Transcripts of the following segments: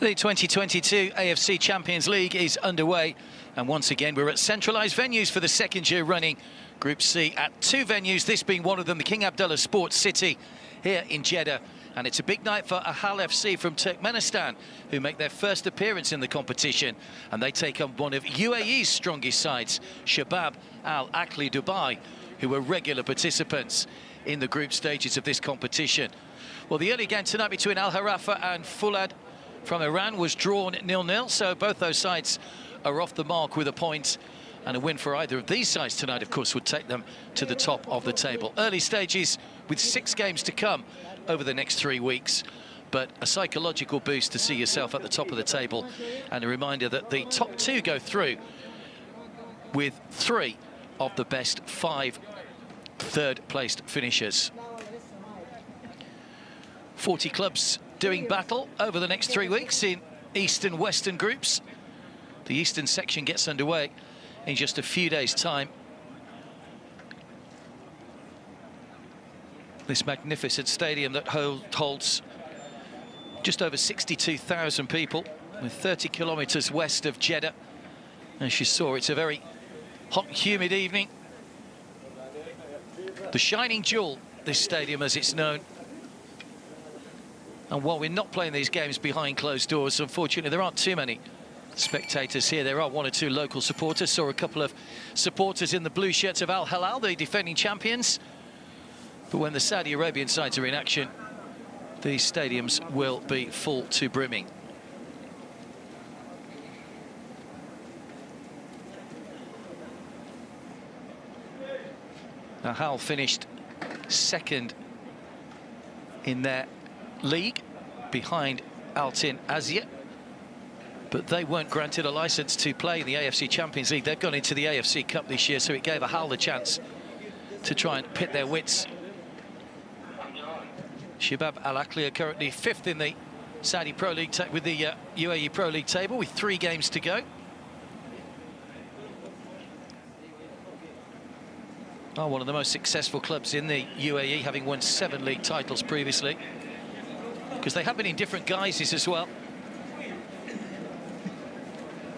The 2022 AFC Champions League is underway, and once again we're at centralised venues for the second year running. Group C at two venues, this being one of them, the King Abdullah Sports City here in Jeddah. And it's a big night for Ahal FC from Turkmenistan, who make their first appearance in the competition. And they take on one of UAE's strongest sides, Shabab Al Ahli Dubai, who are regular participants in the group stages of this competition. Well, the early game tonight between Al Harafa and Fulad from Iran was drawn 0-0, so both those sides are off the mark with a point, and a win for either of these sides tonight, of course, would take them to the top of the table. Early stages with 6 games to come over the next 3 weeks, but a psychological boost to see yourself at the top of the table, and a reminder that the top 2 go through with 3 of the best 5 third-placed finishers. 40 clubs doing battle over the next 3 weeks in East and Western groups. The Eastern section gets underway in just a few days' time. This magnificent stadium that holds just over 62,000 people, with 30 kilometres west of Jeddah. As you saw, it's a very hot, humid evening. The shining jewel, this stadium as it's known. And while we're not playing these games behind closed doors, unfortunately, there aren't too many spectators here. There are 1 or 2 local supporters. Saw a couple of supporters in the blue shirts of Al Hilal, the defending champions. But when the Saudi Arabian sides are in action, these stadiums will be full to brimming. Ahal finished second in their league behind Altin Azia, but they weren't granted a licence to play in the AFC Champions League. They've gone into the AFC Cup this year, so it gave Ahal the chance to try and pit their wits. Shabab Al Ahli are currently 5th in the Saudi Pro League with the UAE Pro League table, with 3 games to go. Are one of the most successful clubs in the UAE, having won 7 league titles previously, because they have been in different guises as well.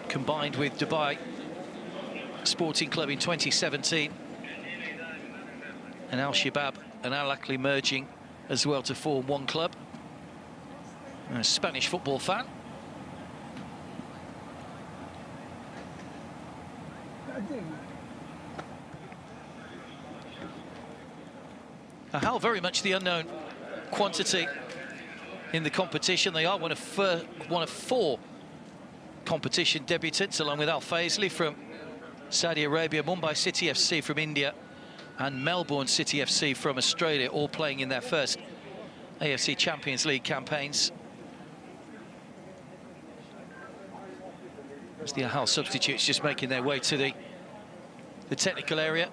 Combined with Dubai Sporting Club in 2017, and Al Shabab and Al Ahli merging as well to form one club. I'm a Spanish football fan. Ahal very much the unknown quantity in the competition. They are one of 4 competition debutants, along with Al Faisley from Saudi Arabia, Mumbai City FC from India, and Melbourne City FC from Australia, all playing in their first AFC Champions League campaigns. As the Ahal substitutes just making their way to the technical area.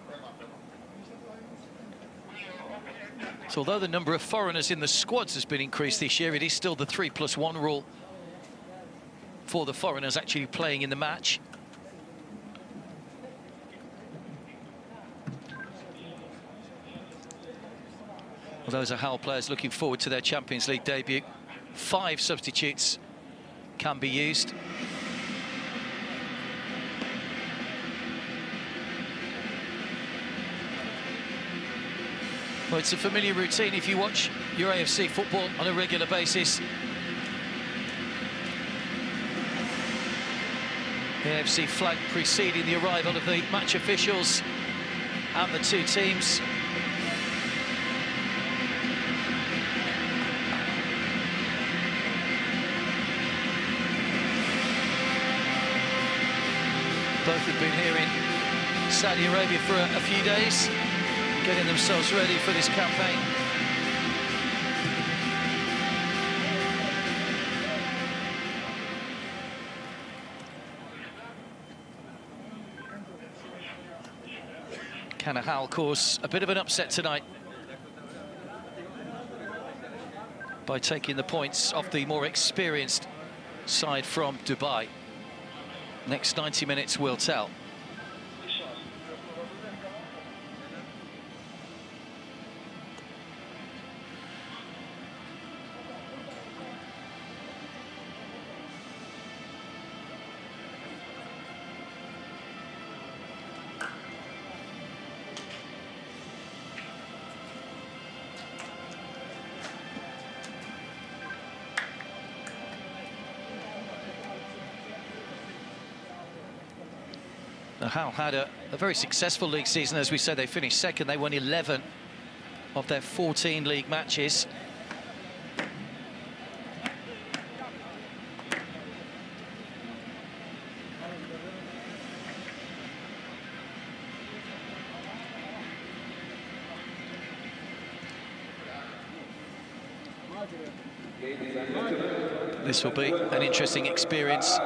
So although the number of foreigners in the squads has been increased this year, it is still the 3+1 rule for the foreigners actually playing in the match. Well, those are Ahal players looking forward to their Champions League debut. 5 substitutes can be used. Well, it's a familiar routine if you watch your AFC football on a regular basis. The AFC flag preceding the arrival of the match officials and the 2 teams. Both have been here in Saudi Arabia for a few days, getting themselves ready for this campaign. Can Ahal cause a bit of an upset tonight by taking the points off the more experienced side from Dubai? Next 90 minutes will tell. Ahal had a very successful league season. As we said, they finished second. They won 11 of their 14 league matches. This will be an interesting experience.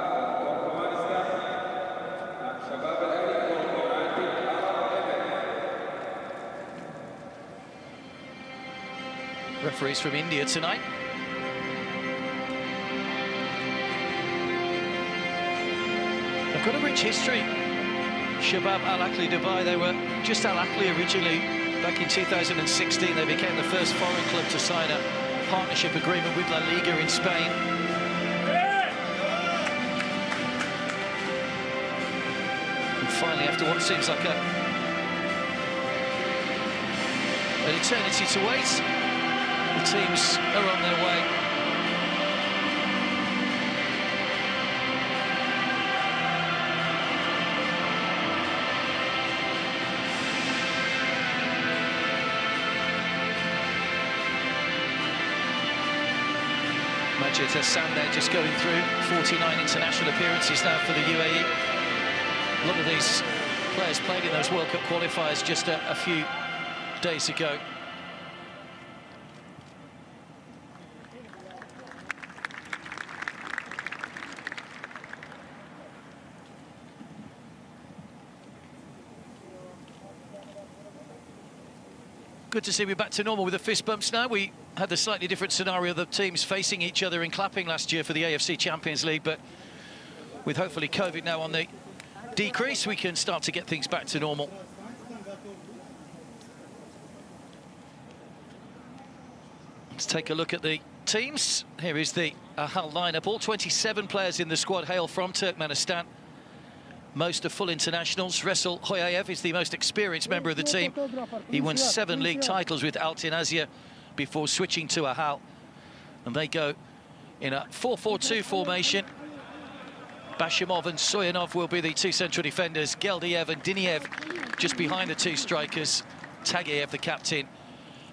Referees from India tonight. They've got a rich history. Shabab Al Ahli Dubai, they were just Al Ahli originally. Back in 2016, they became the first foreign club to sign a partnership agreement with La Liga in Spain. And finally, after what seems like an eternity to wait, the teams are on their way. Majid Hassan there, just going through 49 international appearances now for the UAE. A lot of these players played in those World Cup qualifiers just a few days ago. Good to see we're back to normal with the fist bumps now. We had the slightly different scenario of the teams facing each other and clapping last year for the AFC Champions League, but with hopefully COVID now on the decrease, we can start to get things back to normal. Let's take a look at the teams. Here is the Ahal lineup. All 27 players in the squad hail from Turkmenistan. Most are full internationals. Resul Hoyayev is the most experienced member of the team. He won 7 league titles with Altin Asia before switching to Ahal. And they go in a 4-4-2 formation. Bashimov and Soyanov will be the 2 central defenders. Geldiev and Diniev just behind the 2 strikers. Tagayev, the captain,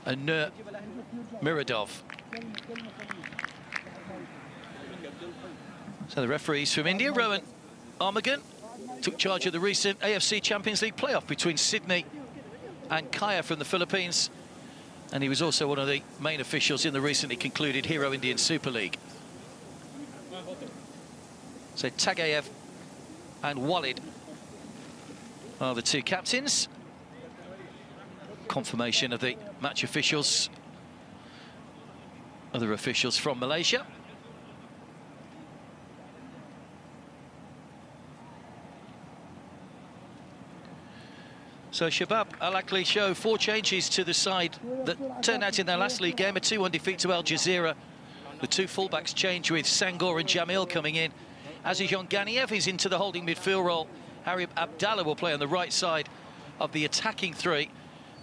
and Nur Miradov. So the referees from India, Rohan Armagan, took charge of the recent AFC Champions League playoff between Sydney and Kaya from the Philippines. And he was also one of the main officials in the recently concluded Hero Indian Super League. So Tagayev and Walid are the 2 captains. Confirmation of the match officials. Other officials from Malaysia. So Shabab Al Ahli show 4 changes to the side that turned out in their last league game, a 2-1 defeat to Al Jazeera. The 2 fullbacks change with Sangor and Jamil coming in. Azijon Ganiev is into the holding midfield role. Harib Abdallah will play on the right side of the attacking 3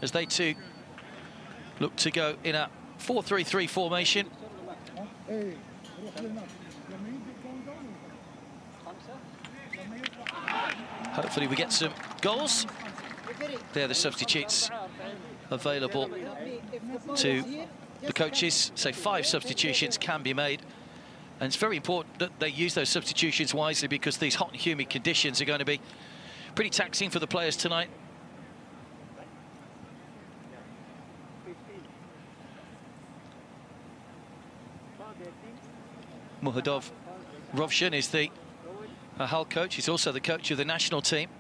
as they 2 look to go in a 4-3-3 formation. Hopefully we get some goals. They're the substitutes available to the coaches. So 5 substitutions can be made. And it's very important that they use those substitutions wisely because these hot and humid conditions are going to be pretty taxing for the players tonight. Muhadov Rovshan is the Ahal coach. He's also the coach of the national team.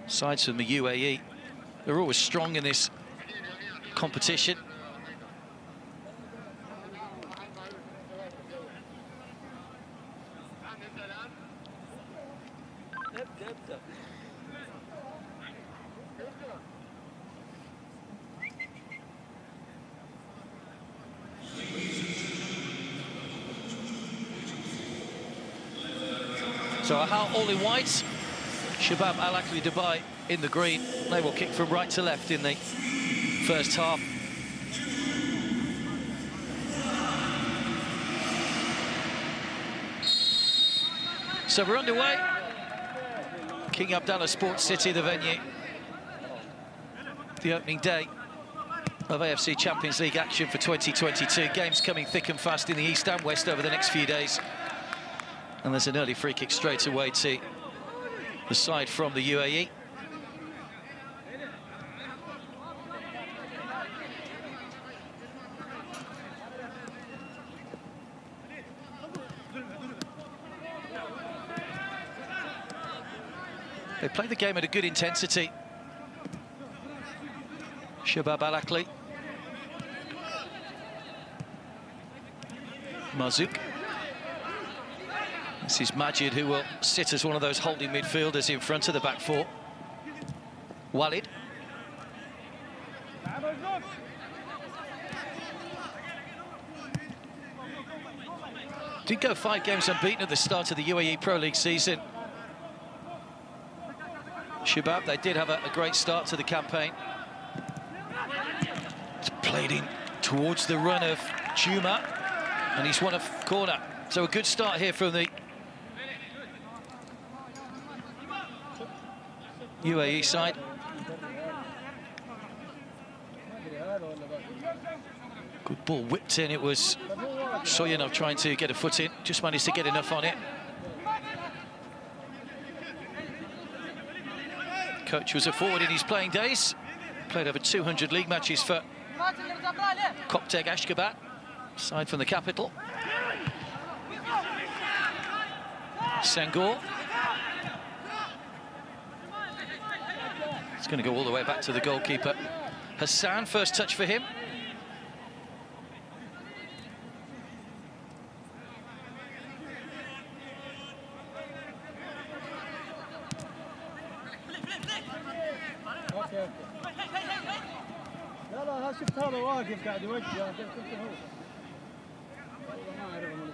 Sides from the UAE, they're always strong in this competition. So Ahal all in white. Shabab Al Ahli Dubai in the green. They will kick from right to left in the first half. So we're underway. King Abdullah Sports City, the venue. The opening day of AFC Champions League action for 2022. Games coming thick and fast in the east and west over the next few days. And there's an early free kick straight away to the side from the UAE. They play the game at a good intensity. Shabab Al Ahli. Marzouk. This is Majid, who will sit as one of those holding midfielders in front of the back four. Walid. Did go 5 games unbeaten at the start of the UAE Pro League season. Shabab, they did have a great start to the campaign. It's played in towards the run of Juma, and he's won a corner. So a good start here from the UAE side. Good ball whipped in. It was Soyanov trying to get a foot in, just managed to get enough on it. Coach was a forward in his playing days. Played over 200 league matches for Koptek Ashgabat, side from the capital. Senghor. It's going to go all the way back to the goalkeeper. Hassan, first touch for him. لا لا شفت هذا واقف قاعد يوجه شفته هو والله ما اعرف من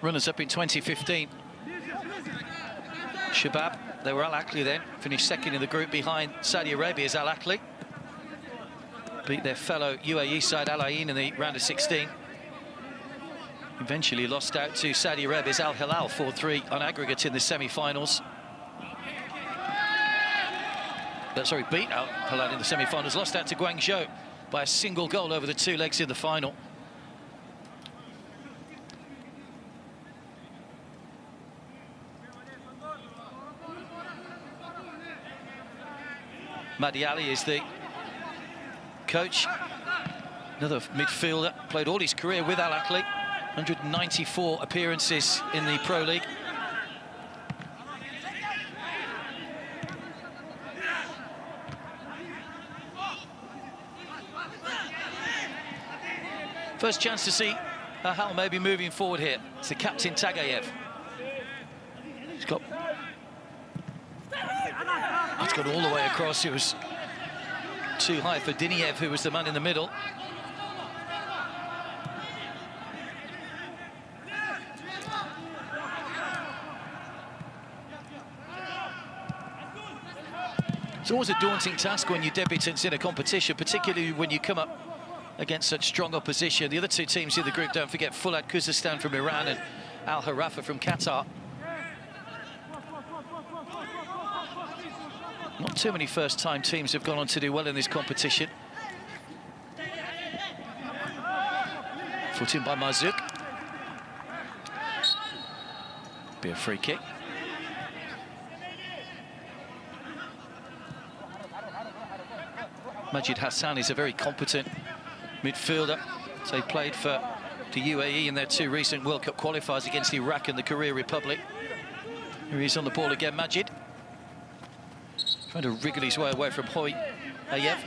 Runners-up in 2015. Shabab, they were Al Ahli then, finished second in the group behind Saudi Arabia's Al Ahli. Beat their fellow UAE side Al Ain in the round of 16. Eventually lost out to Saudi Arabia's Al Hilal 4-3 on aggregate in the semi-finals. Beat Al Hilal in the semi-finals, lost out to Guangzhou by a single goal over the 2 legs in the final. Mahdi Ali is the coach. Another midfielder, played all his career with Al Ahli. 194 appearances in the Pro League. First chance to see Ahal maybe moving forward here. It's the captain, Tagayev. He's got... It's gone all the way across. It was too high for Diniev, who was the man in the middle. It's always a daunting task when you're debutants in a competition, particularly when you come up against such strong opposition. The other 2 teams in the group, don't forget, Fulat Khuzestan from Iran and Al Harafa from Qatar. Not too many first-time teams have gone on to do well in this competition. Foot in by Marzouk. Be a free kick. Majid Hassan is a very competent midfielder. So he played for the UAE in their 2 recent World Cup qualifiers against Iraq and the Korea Republic. Here he's on the ball again, Majid. Trying to wriggle his way away from Hoy Ayev.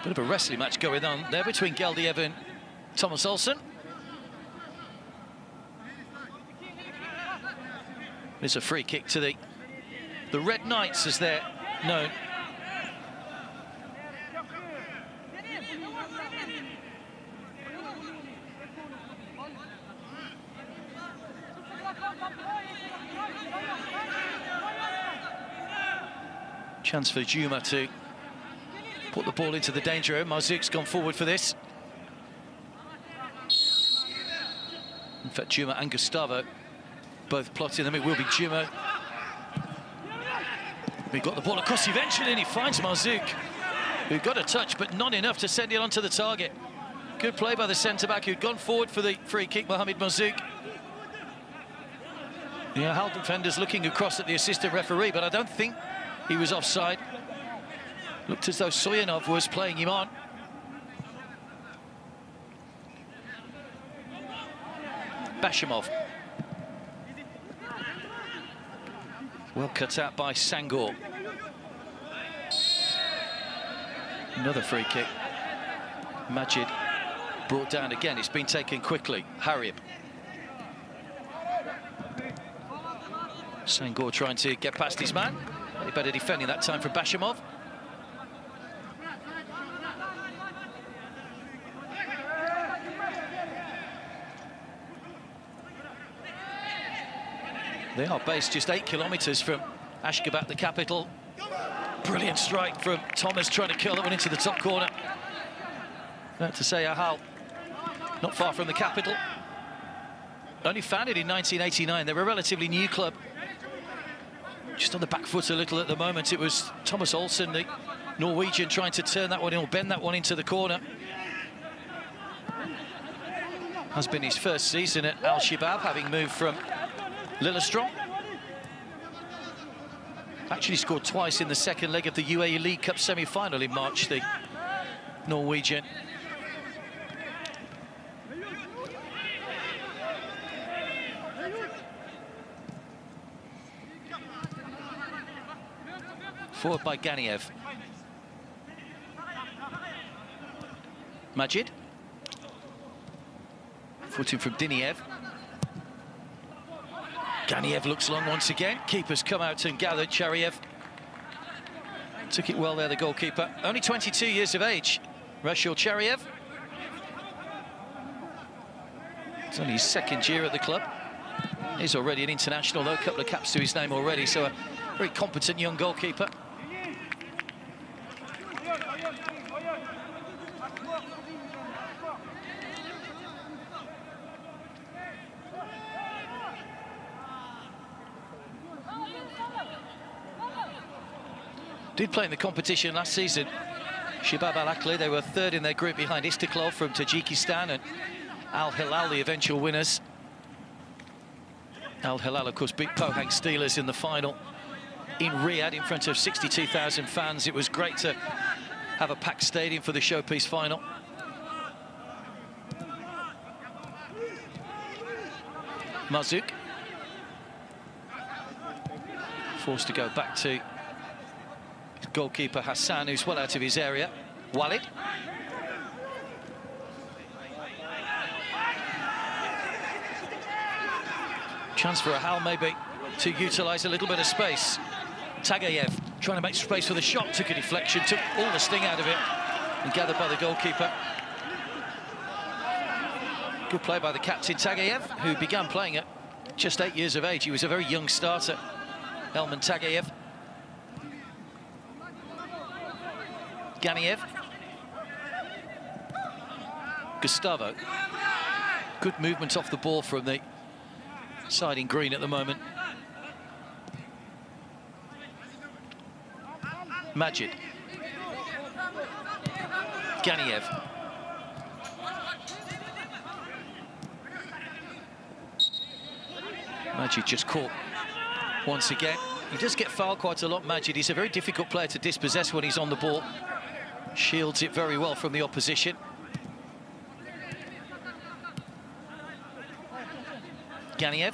Bit of a wrestling match going on there between Geldiev and Thomas Olsen. It's a free kick to the Red Knights, as they're known. Chance for Juma to put the ball into the danger area. Marzouk's gone forward for this. In fact, Juma and Gustavo both plotting them. It will be Juma. He got the ball across eventually, and he finds Marzouk, who got a touch, but not enough to send it onto the target. Good play by the centre-back, who'd gone forward for the free kick, Mohamed Marzouk. The Ahal defender's looking across at the assistant referee, but I don't think he was offside. Looked as though Soyanov was playing him on. Bashimov. Well cut out by Sangor. Another free kick. Majid brought down again. It's been taken quickly. Harib. Sangor trying to get past his man. Better defending that time from Bashimov. They are based just 8 kilometres from Ashgabat, the capital. Brilliant strike from Thomas, trying to curl that one into the top corner. Not to say Ahal, not far from the capital. Only founded in 1989. They're a relatively new club. Just on the back foot a little at the moment. It was Thomas Olsen, the Norwegian, trying to turn that one in or bend that one into the corner. Has been his first season at Al Shabab, having moved from Lillestrøm. Actually scored twice in the second leg of the UAE League Cup semi-final in March, the Norwegian. Forward by Ganiev. Majid. Footing from Diniev. Ganiev looks long once again. Keeper's come out and gathered. Chariev took it well there, the goalkeeper. Only 22 years of age, Rashil Chariev. It's only his second year at the club. He's already an international, though. A couple of caps to his name already, so a very competent young goalkeeper. Did play in the competition last season. Shabab Al Ahli, they were third in their group behind Istiklal from Tajikistan and Al Hilal, the eventual winners. Al Hilal, of course, beat Pohang Steelers in the final in Riyadh in front of 62,000 fans. It was great to have a packed stadium for the showpiece final. Marzouk. Forced to go back to goalkeeper Hassan, who's well out of his area. Walid. Chance for Ahal maybe to utilise a little bit of space. Tagayev trying to make space for the shot, took a deflection, took all the sting out of it, and gathered by the goalkeeper. Good play by the captain Tagayev, who began playing at just 8 years of age. He was a very young starter, Elman Tagayev. Ganiev. Gustavo. Good movement off the ball from the side in green at the moment. Majid. Ganiev. Majid just caught once again. He does get fouled quite a lot, Majid. He's a very difficult player to dispossess when he's on the ball. Shields it very well from the opposition. Ganiev.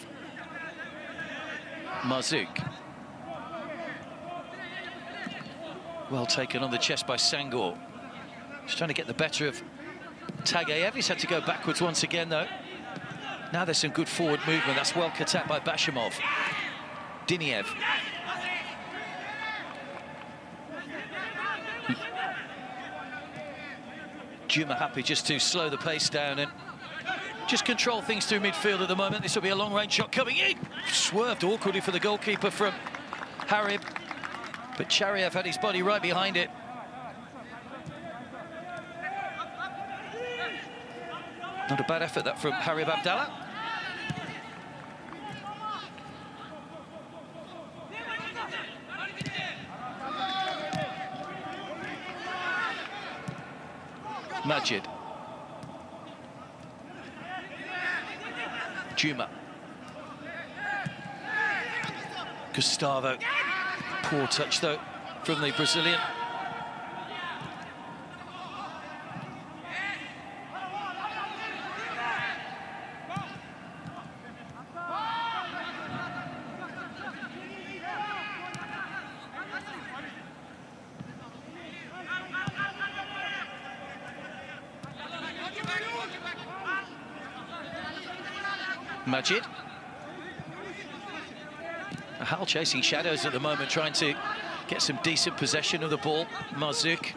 Marzouk. Well taken on the chest by Sangor. He's trying to get the better of TKM. He's had to go backwards once again, though. Now there's some good forward movement. That's well cut out by Bashimov. Diniev. Juma happy just to slow the pace down and just control things through midfield at the moment. This will be a long-range shot coming in. Swerved awkwardly for the goalkeeper from Harib, but Chariev had his body right behind it. Not a bad effort, that, from Harib Abdallah. Majid. Juma. Gustavo. Poor touch, though, from the Brazilian. Majid. Ahal chasing shadows at the moment, trying to get some decent possession of the ball. Marzouk.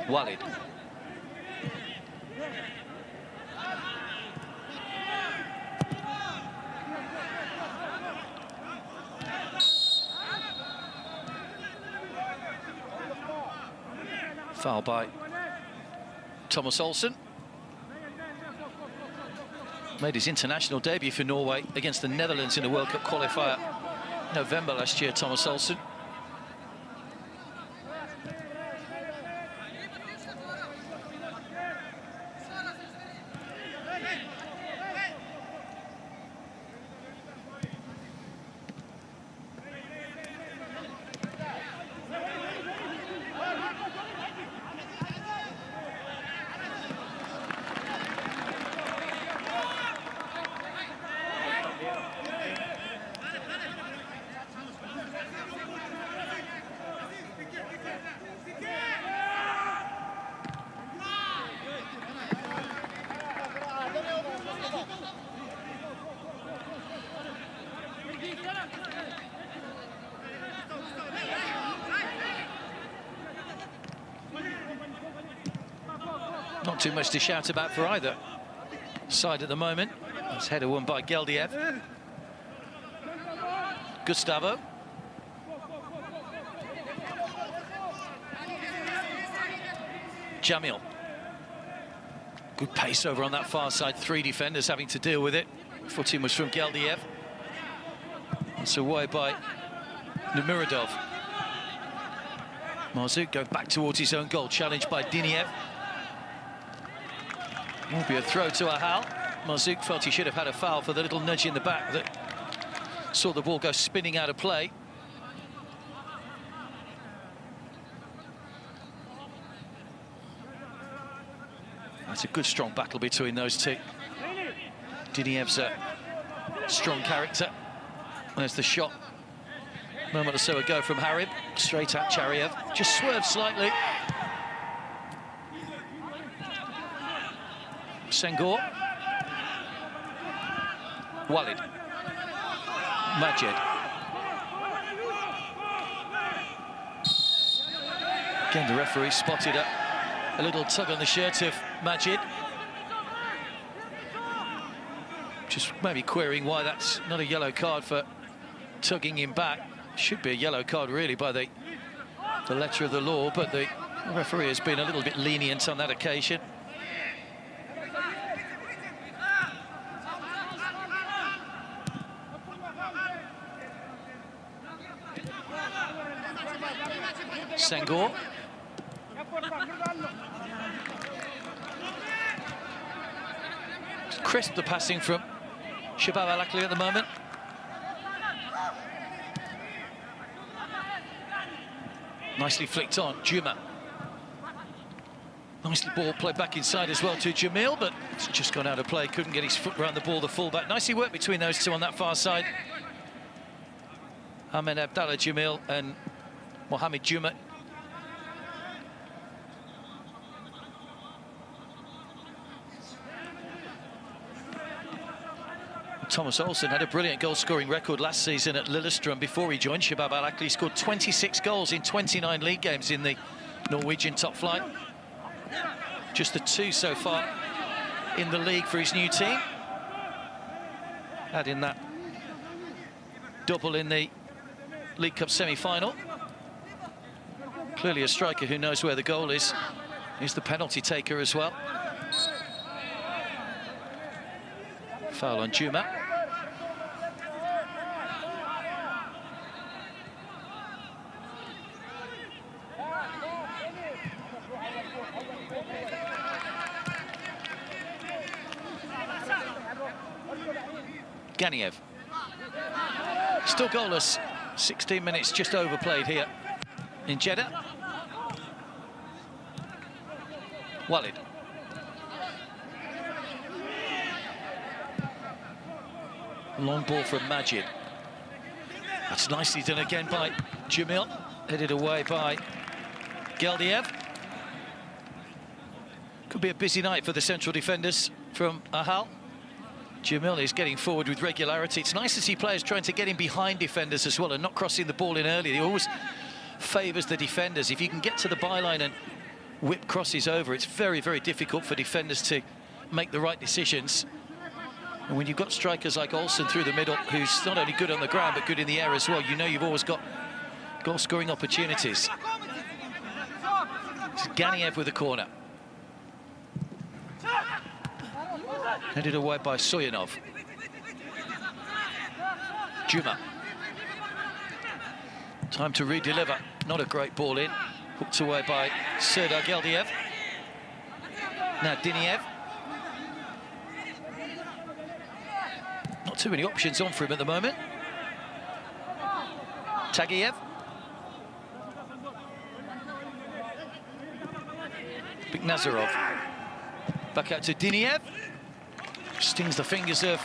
Walid. Foul by Thomas Olsen. Made his international debut for Norway against the Netherlands in the World Cup qualifier November last year, Thomas Olsen. Not too much to shout about for either side at the moment. This header won by Geldiev. Gustavo. Jamil. Good pace over on that far side. Three defenders having to deal with it. Footing was from Geldiev. It's away by Numuradov. Marzouk going back towards his own goal. Challenged by Diniev. Will be a throw to Ahal. Marzouk felt he should have had a foul for the little nudge in the back that saw the ball go spinning out of play. That's a good, strong battle between those two. Diniev's a strong character. There's the shot a moment or so ago from Harib. Straight at Chariev. Just swerved slightly. Senghor. Walid. Majid. Again, the referee spotted a little tug on the shirt of Majid. Just maybe querying why that's not a yellow card for tugging him back. Should be a yellow card, really, by the letter of the law, but the referee has been a little bit lenient on that occasion. Senghor. Crisp the passing from Shabab Al Ahli at the moment. Nicely flicked on, Juma. Nicely ball played back inside as well to Jamil, but it's just gone out of play. Couldn't get his foot around the ball, the fullback. Nicely worked between those two on that far side. Ahmed Abdallah Jamil and Mohamed Juma. Thomas Olsen had a brilliant goal-scoring record last season at Lillestrøm before he joined Shabab Al Ahli. He scored 26 goals in 29 league games in the Norwegian top flight. Just the 2 so far in the league for his new team. Adding that double in the League Cup semi-final. Clearly a striker who knows where the goal is. He's the penalty taker as well. Foul on Juma. Ganiev. Still goalless. 16 minutes just overplayed here in Jeddah. Walid. Long ball from Majid. That's nicely done again by Jamil. Headed away by Geldiev. Could be a busy night for the central defenders from Ahal. Jamil is getting forward with regularity. It's nice to see players trying to get in behind defenders as well and not crossing the ball in early. He always favours the defenders. If you can get to the byline and whip crosses over, it's very, very difficult for defenders to make the right decisions. And when you've got strikers like Olsen through the middle, who's not only good on the ground but good in the air as well, you know you've always got goal-scoring opportunities. It's Ganiev with the corner. Headed away by Soyanov. Juma. Time to redeliver. Not a great ball in. Hooked away by Serdar Geldiev. Now Diniev. Not too many options on for him at the moment. Tagiev. Big Nazarov. Back out to Diniev. Stings the fingers of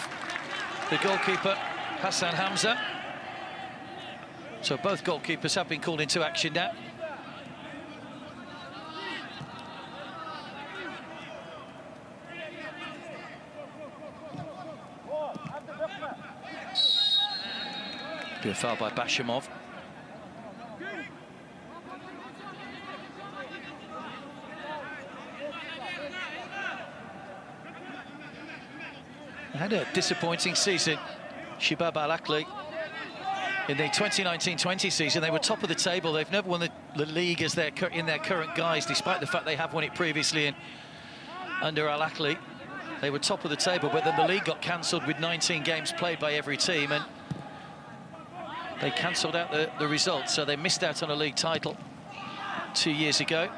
the goalkeeper, Hassan Hamza. So both goalkeepers have been called into action now. Be a foul by Bashimov. Had a disappointing season, Shabab Al Ahli. In the 2019-20 season, they were top of the table. They've never won the league as in their current guise, despite the fact they have won it previously under Al Ahli. They were top of the table, but then the league got cancelled with 19 games played by every team, and they cancelled out the results, so they missed out on a league title 2 years ago.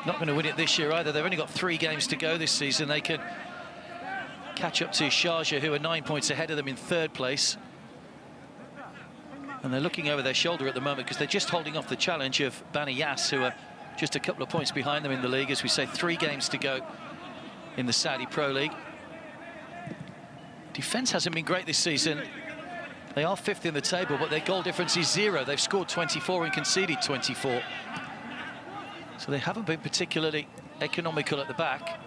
Not going to win it this year either. They've only got 3 games to go this season. They can catch up to Sharjah, who are 9 points ahead of them in 3rd place. And they're looking over their shoulder at the moment because they're just holding off the challenge of Bani Yas, who are just a couple of points behind them in the league. As we say, 3 games to go in the Saudi Pro League. Defence hasn't been great this season. They are 5th in the table, but their goal difference is 0. They've scored 24 and conceded 24. So they haven't been particularly economical at the back.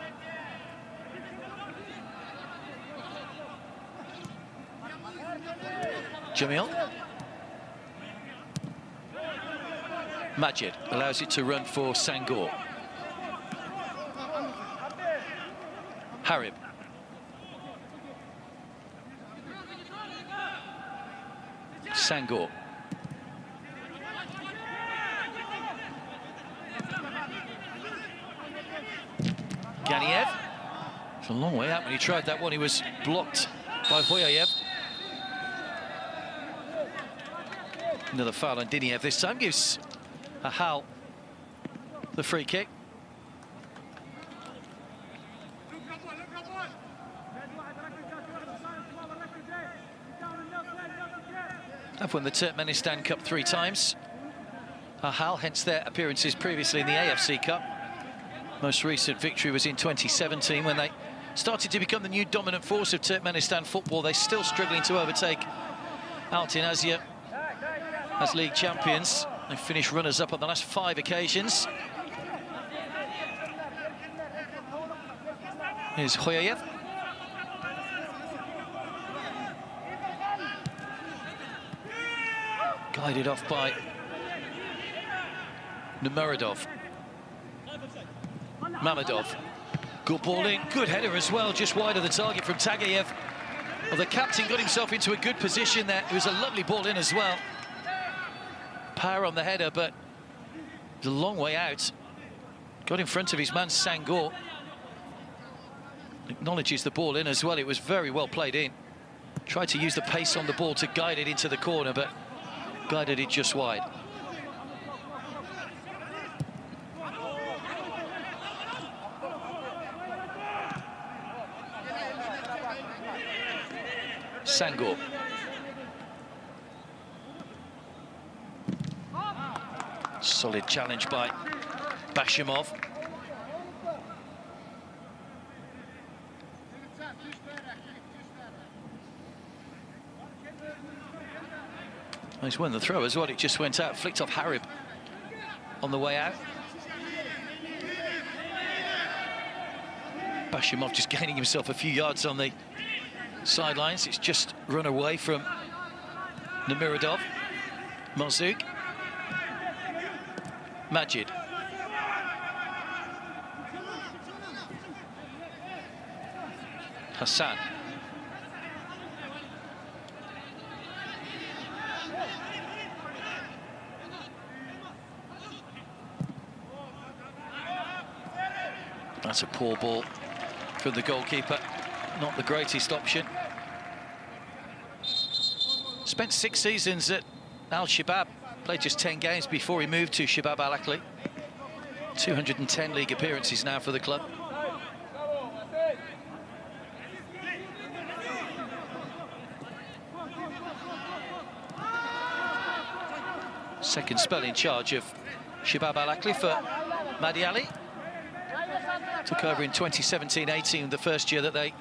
Jamil. Majid allows it to run for Sangor. Harib. Sangor. Ganiev. It's a long way out when he tried that one. He was blocked by Hoyayev. Another foul on Diniev. This time gives Ahal the free kick. Have won the Turkmenistan Cup 3 times. Ahal, hence their appearances previously in the AFC Cup. Most recent victory was in 2017 when they started to become the new dominant force of Turkmenistan football. They're still struggling to overtake Altyn Azia. as league champions. They finished runners-up on the last 5 occasions. Here's Hoyayev. Guided off by Nemiradov. Mamedov. Good ball in, good header as well, just wide of the target from Tagayev. Well, the captain got himself into a good position there. It was a lovely ball in as well. Power on the header, but it's a long way out. Got in front of his man, Sangor. Acknowledges the ball in as well. It was very well played in. Tried to use the pace on the ball to guide it into the corner, but guided it just wide. Sangor. Solid challenge by Bashimov. He's won the throw as well. It just went out, flicked off Harib on the way out. Bashimov just gaining himself a few yards on the sidelines. It's just run away from Nemiradov. Marzouk. Majid. Hassan. That's a poor ball from the goalkeeper. Not the greatest option. Spent 6 seasons at Al Shabab. Played just 10 games before he moved to Shabab Al Ahli. 210 league appearances now for the club. Second spell in charge of Shabab Al Ahli for Madi Ali. Took over in 2017-18, the first year that they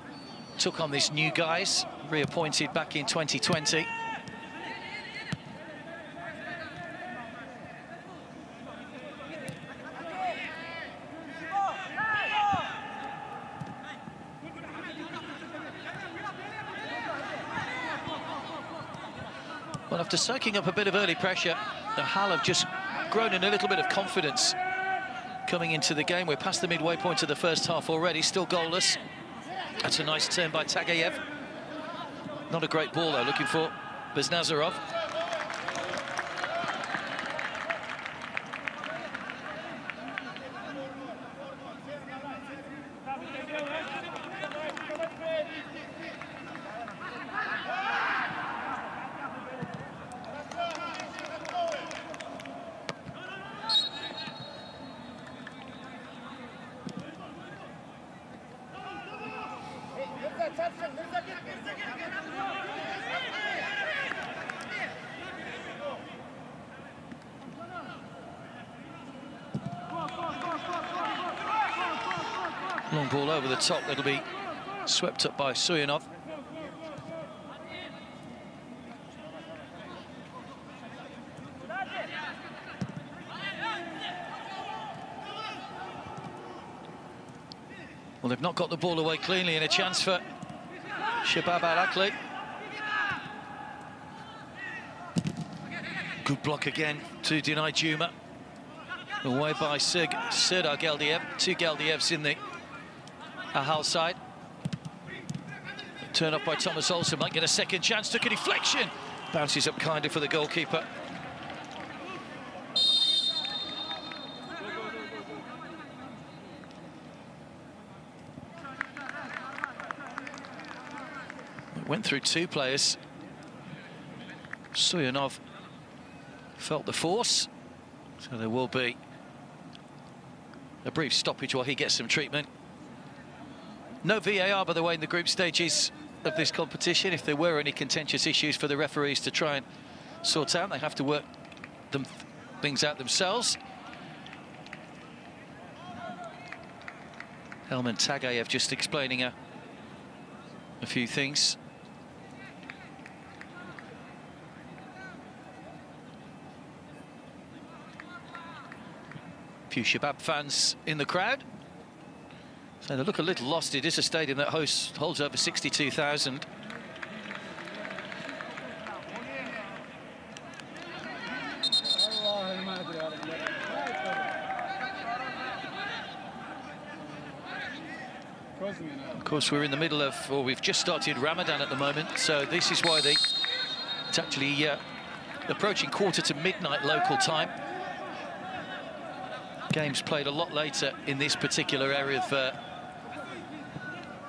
took on this new guys, reappointed back in 2020. Well, after soaking up a bit of early pressure, the Ahal have just grown in a little bit of confidence coming into the game. We're past the midway point of the first half already, still goalless. That's a nice turn by Tagayev. Not a great ball, though, looking for Beznazarov. Long ball over the top, that'll be swept up by Suyanov. Well, they've not got the ball away cleanly, and a chance for Shabab Al Ahli. Good block again to deny Juma. Away by Serdar Geldiev. 2 Geldievs in the Ahal side. Turn up by Thomas Olsen, might get a second chance. Took a deflection. Bounces up kindly for the goalkeeper. It went through 2 players. Suyanov felt the force, so there will be a brief stoppage while he gets some treatment. No VAR, by the way, in the group stages of this competition. If there were any contentious issues for the referees to try and sort out, they have to work things out themselves. Helman Tagayev just explaining a few things. few Shabab fans in the crowd. So they look a little lost. It is a stadium that holds over 62,000. Of course, we're in the middle of, or we've just started Ramadan at the moment, so this is why it's actually approaching quarter to midnight local time. Games played a lot later in this particular area of,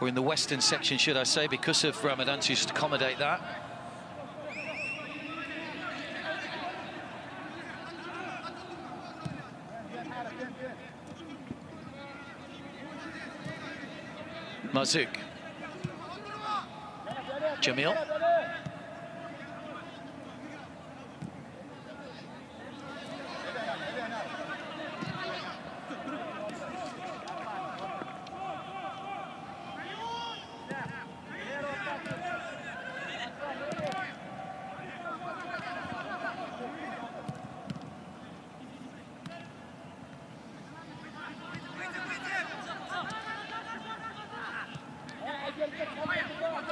or in the western section, should I say, because of Ramadan, to just accommodate that. Marzouk. Jamil.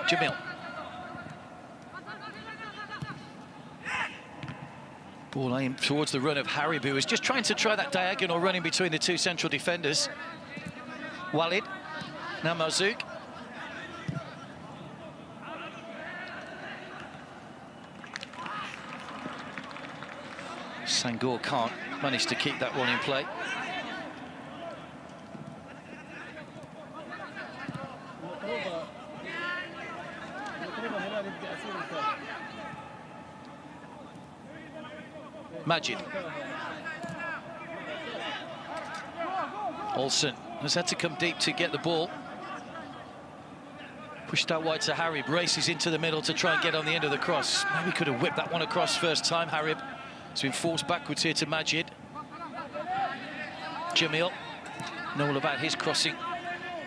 Jamil. Ball aimed towards the run of Harib, who was just trying to try that diagonal running between the two central defenders. Walid, now Marzouk. Sangor can't manage to keep that one in play. Majid. Olsen has had to come deep to get the ball. Pushed out wide to Harib, races into the middle to try and get on the end of the cross. Maybe could have whipped that one across first time. Harib has been forced backwards here to Majid. Jamil, know all about his crossing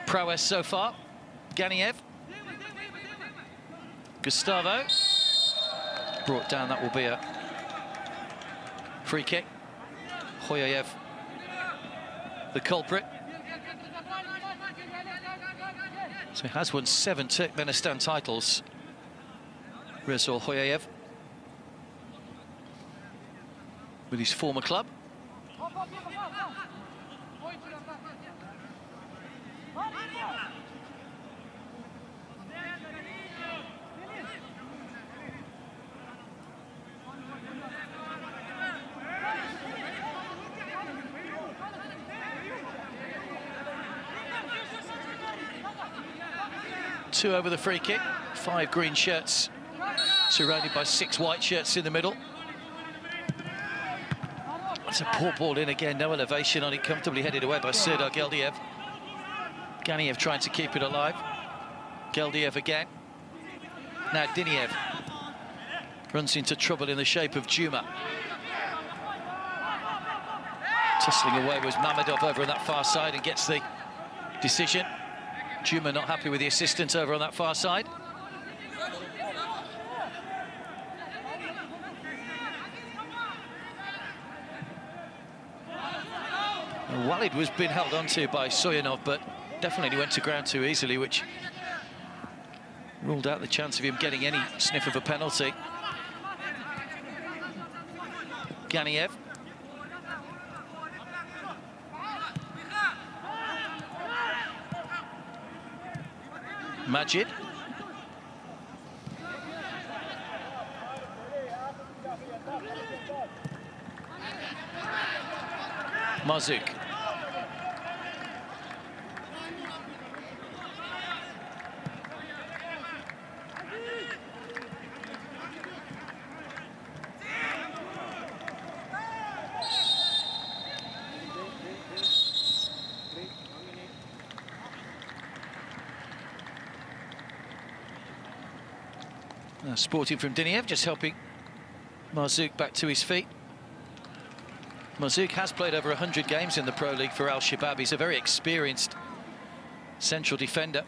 prowess so far. Ganiev. Gustavo. Brought down, that will be a free kick. Hoyayev, the culprit. So he has won 7 Turkmenistan titles. Rezul Hoyayev with his former club. Two over the free kick, 5 green shirts, surrounded by 6 white shirts in the middle. That's a poor ball in again, no elevation on it, comfortably headed away by Serdar Geldiev. Ganiev trying to keep it alive. Geldiev again. Now Diniev runs into trouble in the shape of Juma. Tussling away was Mamedov over on that far side and gets the decision. Juma not happy with the assistant over on that far side. Walid was being held onto by Soyanov, but definitely went to ground too easily, which ruled out the chance of him getting any sniff of a penalty. Ganiev. Majid. Marzouk. Sporting from Diniev, just helping Marzouk back to his feet. Marzouk has played over 100 games in the Pro League for Al Shabab. He's a very experienced central defender.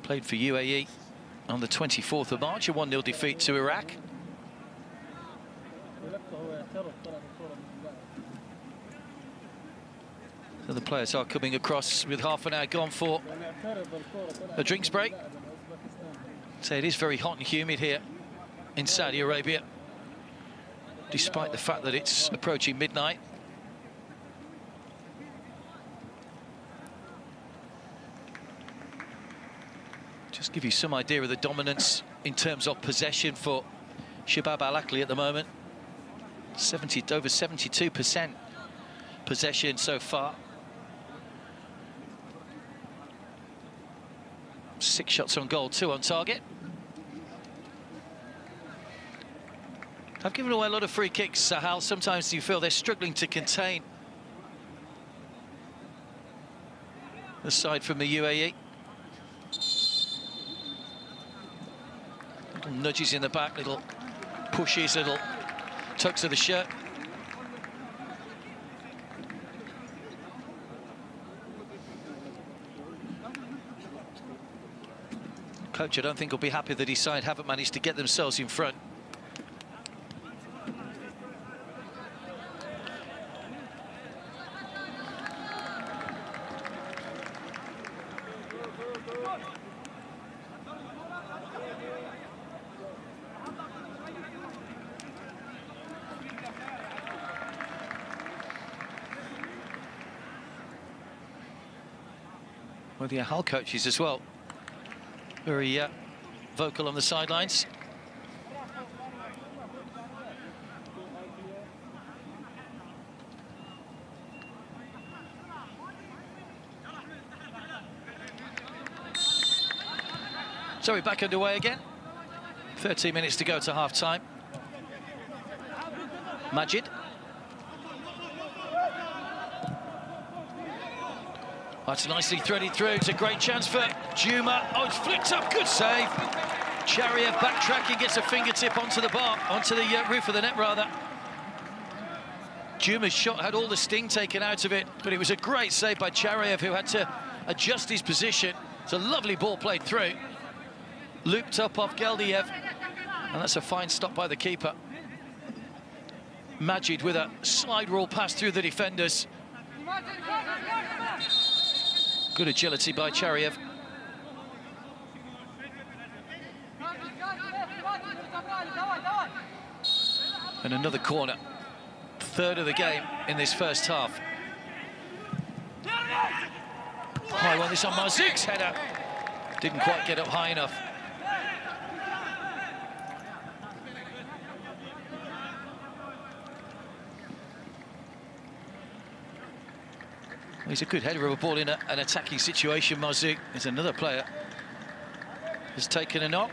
Played for UAE on the 24th of March, a 1-0 defeat to Iraq. So the players are coming across with half an hour gone for a drinks break. So it is very hot and humid here in Saudi Arabia, despite the fact that it's approaching midnight. Just give you some idea of the dominance in terms of possession for Shabab Al Ahli at the moment. Over 72% possession so far. 6 shots on goal, 2 on target. I've given away a lot of free kicks, Sahal. Sometimes you feel they're struggling to contain the side from the UAE. Little nudges in the back, little pushes, little tugs of the shirt. Coach, I don't think will be happy that his side haven't managed to get themselves in front. Well, the Ahal coaches as well, very vocal on the sidelines. So we're back underway again. 13 minutes to go to half-time. Majid. That's nicely threaded through. It's a great chance for Juma. Oh, it's flicked up. Good save. Chariev backtracking, gets a fingertip onto the bar, onto the roof of the net, rather. Juma's shot had all the sting taken out of it, but it was a great save by Chariev, who had to adjust his position. It's a lovely ball played through. Looped up off Geldiev, and that's a fine stop by the keeper. Majid with a slide rule pass through the defenders. Good agility by Chariev. And another corner. Third of the game in this first half. High one, this on Marzouk's header. Didn't quite get up high enough. He's a good header of a ball in an attacking situation. Marzouk is another player who's taken a knock.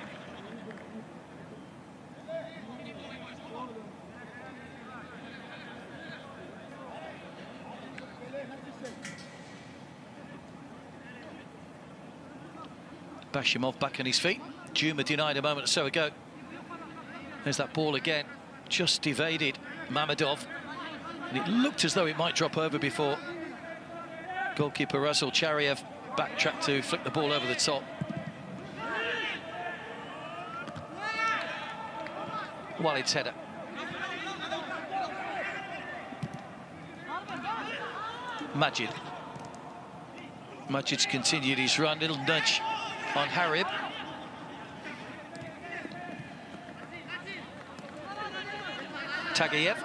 Bashimov back on his feet. Juma denied a moment or so ago. There's that ball again, just evaded Mamedov, and it looked as though it might drop over before goalkeeper Russell Chariev backtracked to flick the ball over the top. Walid's header. Majid. Majid's continued his run, little nudge on Harib. Tagayev.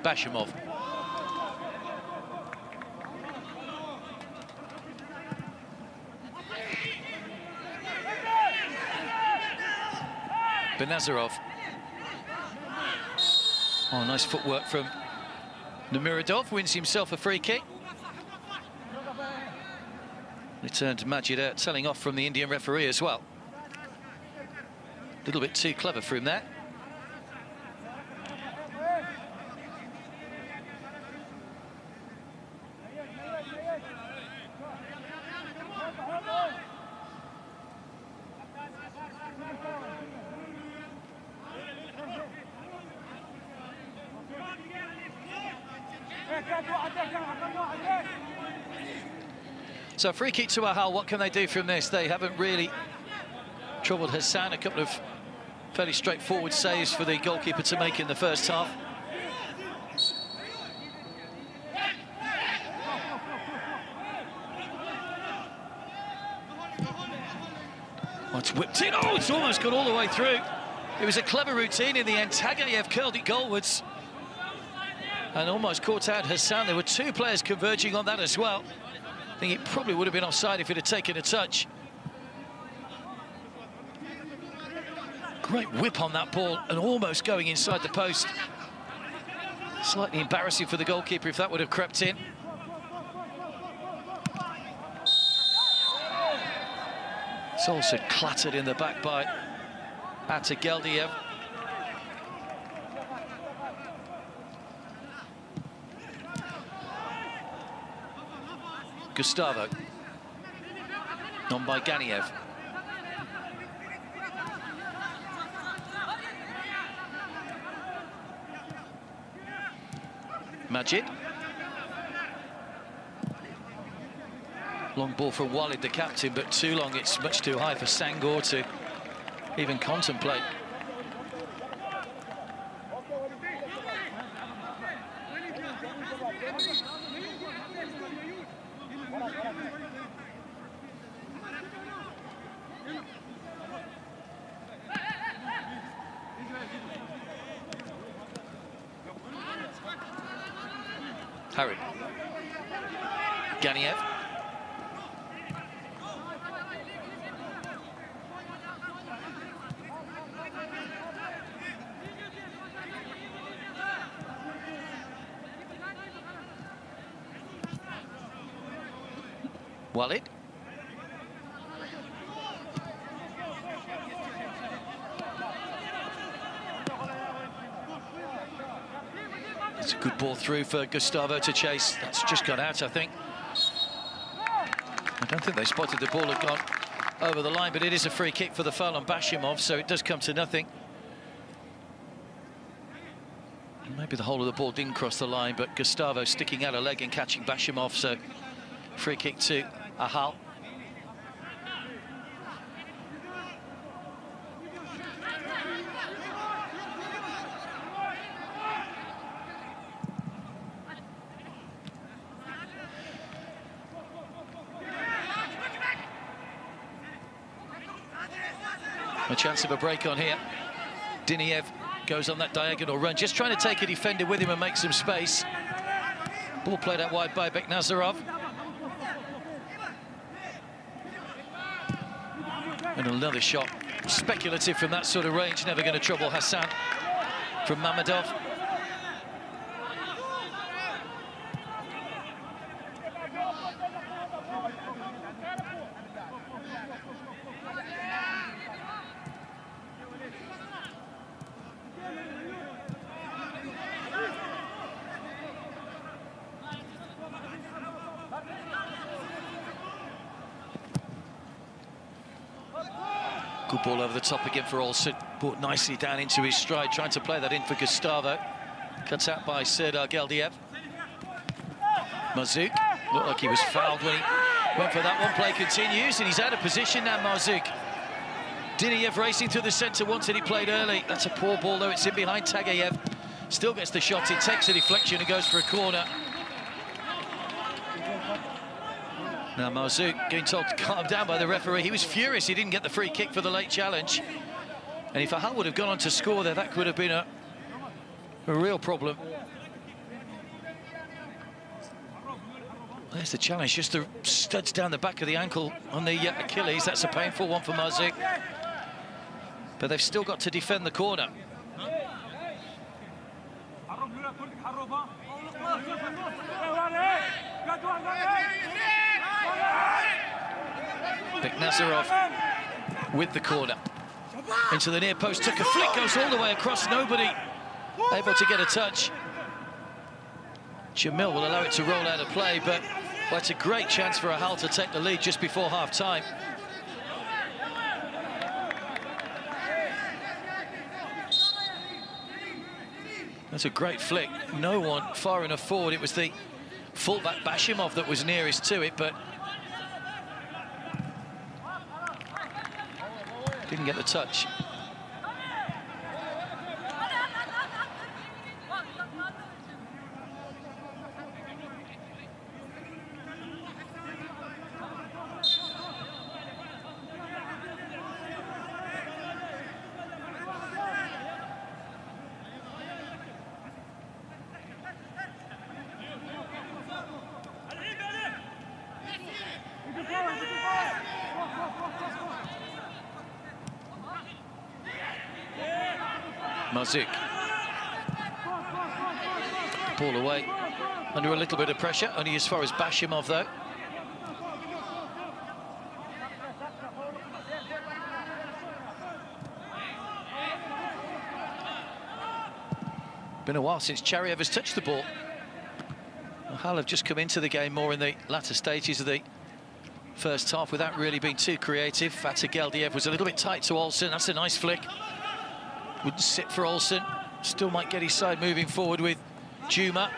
Bashimov. Benazirov. Oh, nice footwork from Namiradov, wins himself a free kick. Returned Majid out, selling off from the Indian referee as well. A little bit too clever for him there. So free kick to Ahal. What can they do from this? They haven't really troubled Hassan. A couple of fairly straightforward saves for the goalkeeper to make in the first half. Oh, it's whipped in. Oh, it's almost got all the way through. It was a clever routine in the end. Tagayev curled it goalwards and almost caught out Hassan. There were two players converging on that as well. I think it probably would have been offside if it had taken a touch. Great whip on that ball and almost going inside the post. Slightly embarrassing for the goalkeeper if that would have crept in. It's also clattered in the back by Atageldiev. Gustavo. On by Ganiev. Majid. Long ball from Walid, the captain, but too long. It's much too high for Sangor to even contemplate. Harry. Ganiev. Walid. It's a good ball through for Gustavo to chase. That's just gone out, I think. I don't think they spotted the ball had gone over the line, but it is a free kick for the foul on Bashimov, so it does come to nothing. And maybe the whole of the ball didn't cross the line, but Gustavo sticking out a leg and catching Bashimov, so free kick to Ahal. A chance of a break on here. Diniev goes on that diagonal run, just trying to take a defender with him and make some space. Ball played out wide by Beknazarov. And another shot, speculative from that sort of range, never going to trouble Hassan from Mamadov. Good ball over the top again for Olsen. Brought nicely down into his stride, trying to play that in for Gustavo. Cuts out by Serdar Geldiev. Marzouk looked like he was fouled when he went for that one. Play continues, and he's out of position now, Marzouk. Diniev racing through the centre, wanted he played early. That's a poor ball, though. It's in behind Tagayev. Still gets the shot. It takes a deflection and goes for a corner. Now Marzouk getting told to calm down by the referee. He was furious he didn't get the free kick for the late challenge. And if Ahal would have gone on to score there, that could have been a real problem. There's the challenge, just the studs down the back of the ankle on the Achilles. That's a painful one for Marzouk. But they've still got to defend the corner. Beknazarov with the corner. Into the near post, took a flick, goes all the way across, nobody able to get a touch. Jamil will allow it to roll out of play, but well, it's a great chance for Ahal to take the lead just before half-time. That's a great flick. No one far enough forward. It was the fullback Bashimov that was nearest to it, but didn't get the touch. Marzouk. Ball away. Under a little bit of pressure, only as far as Bashimov, though. Been a while since Chariev has touched the ball. Ahal have just come into the game more in the latter stages of the first half without really being too creative. Fatah Geldiev was a little bit tight to Olsen. That's a nice flick. Wouldn't sit for Olsen. Still might get his side moving forward with Juma.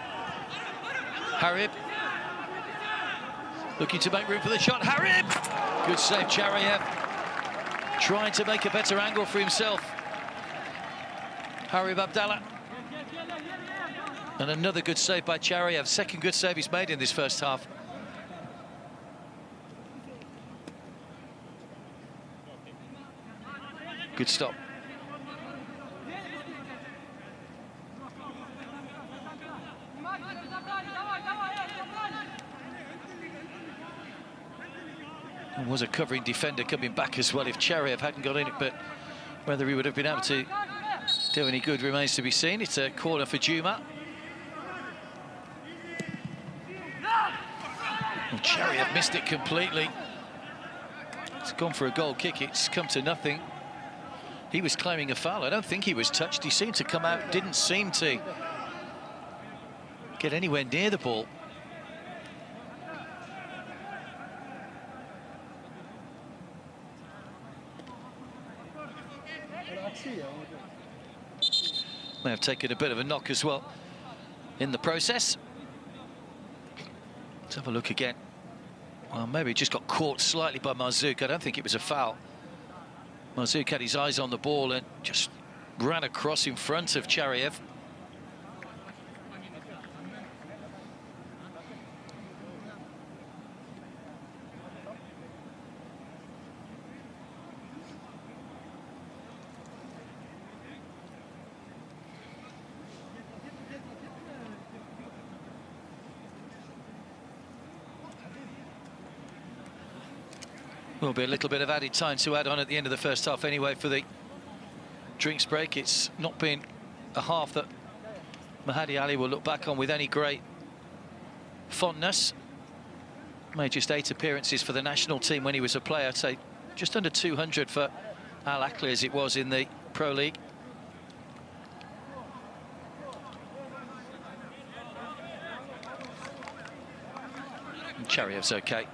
Harib. Looking to make room for the shot. Harib! Good save, Chariev. Trying to make a better angle for himself. Harib Abdallah. And another good save by Chariev. Second good save he's made in this first half. Good stop. And was a covering defender coming back as well if Chariev hadn't got in it, but whether he would have been able to do any good remains to be seen. It's a corner for Juma. Well, Chariev missed it completely. It's gone for a goal kick. It's come to nothing. He was claiming a foul. I don't think he was touched. He seemed to come out, didn't seem to get anywhere near the ball. May have taken a bit of a knock as well in the process. Let's have a look again. Well, maybe he just got caught slightly by Marzouk. I don't think it was a foul. Marzouk had his eyes on the ball and just ran across in front of Chariev. Will be a little bit of added time to add on at the end of the first half anyway for the drinks break. It's not been a half that Mahadi Ali will look back on with any great fondness. Made just 8 appearances for the national team when he was a player. I'd say just under 200 for Al Ahli as it was in the Pro League. And Chariev's okay.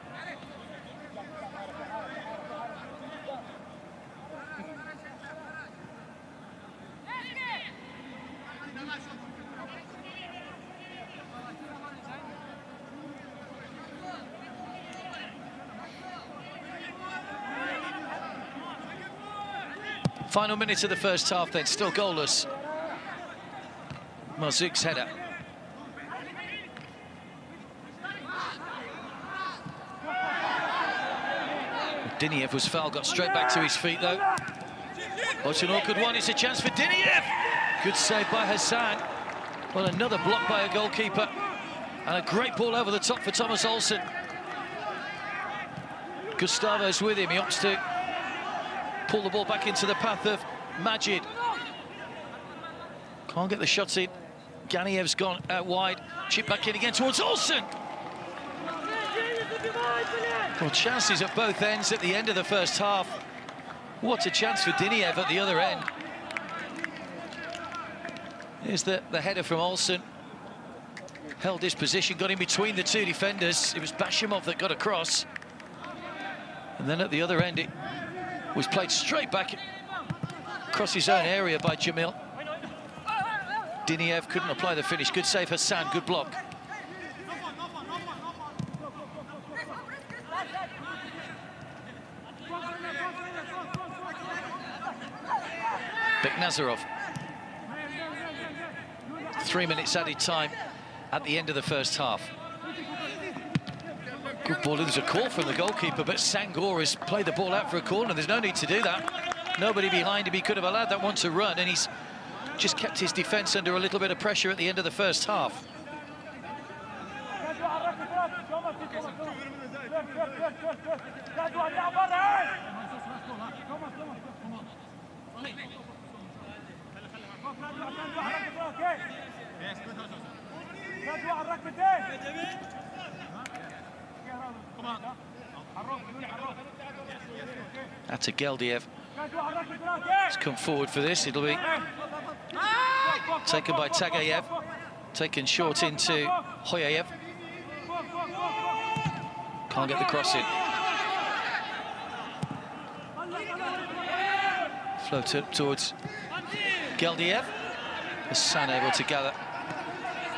Final minute of the first half then, still goalless. Marzouk's header. Diniev was fouled, got straight back to his feet though. What's an awkward one, it's a chance for Diniev. Good save by Hassan. Well, another block by a goalkeeper. And a great ball over the top for Thomas Olsen. Gustavo's with him, he opts to pull the ball back into the path of Majid. Can't get the shots in. Ganiev's gone out wide. Chip back in again towards Olsen. Well, chances at both ends at the end of the first half. What a chance for Diniev at the other end. Here's the header from Olsen. Held his position, got in between the two defenders. It was Bashimov that got across. And then at the other end, it was played straight back across his own area by Jamil. Diniev couldn't apply the finish. Good save, Hassan, good block. Beknazarov. 3 minutes added time at the end of the first half. Good ball. There's a call from the goalkeeper, but Sangor has played the ball out for a corner. There's no need to do that. Nobody behind him. He could have allowed that one to run, and he's just kept his defence under a little bit of pressure at the end of the first half. That's a Geldiev. He's come forward for this. It'll be taken by Tagayev. Taken short into Hoyayev. Can't get the cross in. Floated towards Geldiev. Hassan able to gather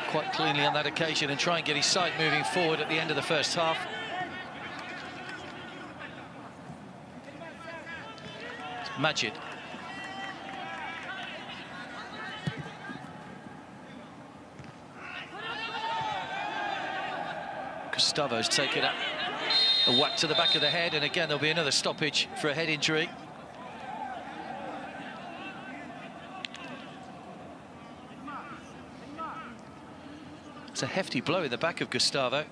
quite cleanly on that occasion and try and get his side moving forward at the end of the first half. It's Majid. Gustavo's taken up a whack to the back of the head, and again there'll be another stoppage for a head injury. It's a hefty blow in the back of Gustavo.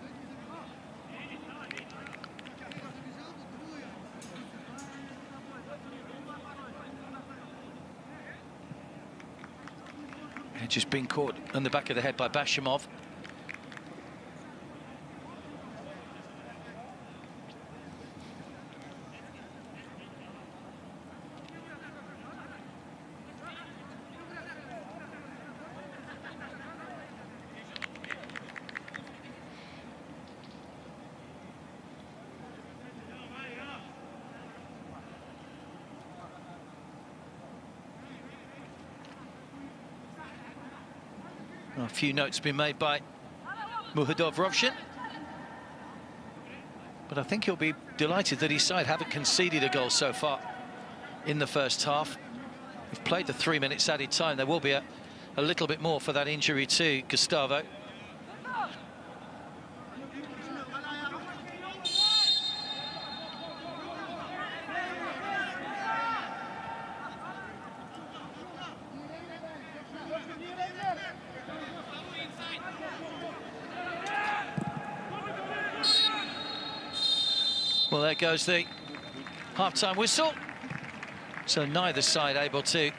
And just been caught on the back of the head by Bashimov. A few notes been made by Muhadov Rovshin, but I think he'll be delighted that his side haven't conceded a goal so far in the first half. We've played the 3 minutes added time. There will be a little bit more for that injury to Gustavo. Well, there goes the half-time whistle. So neither side able to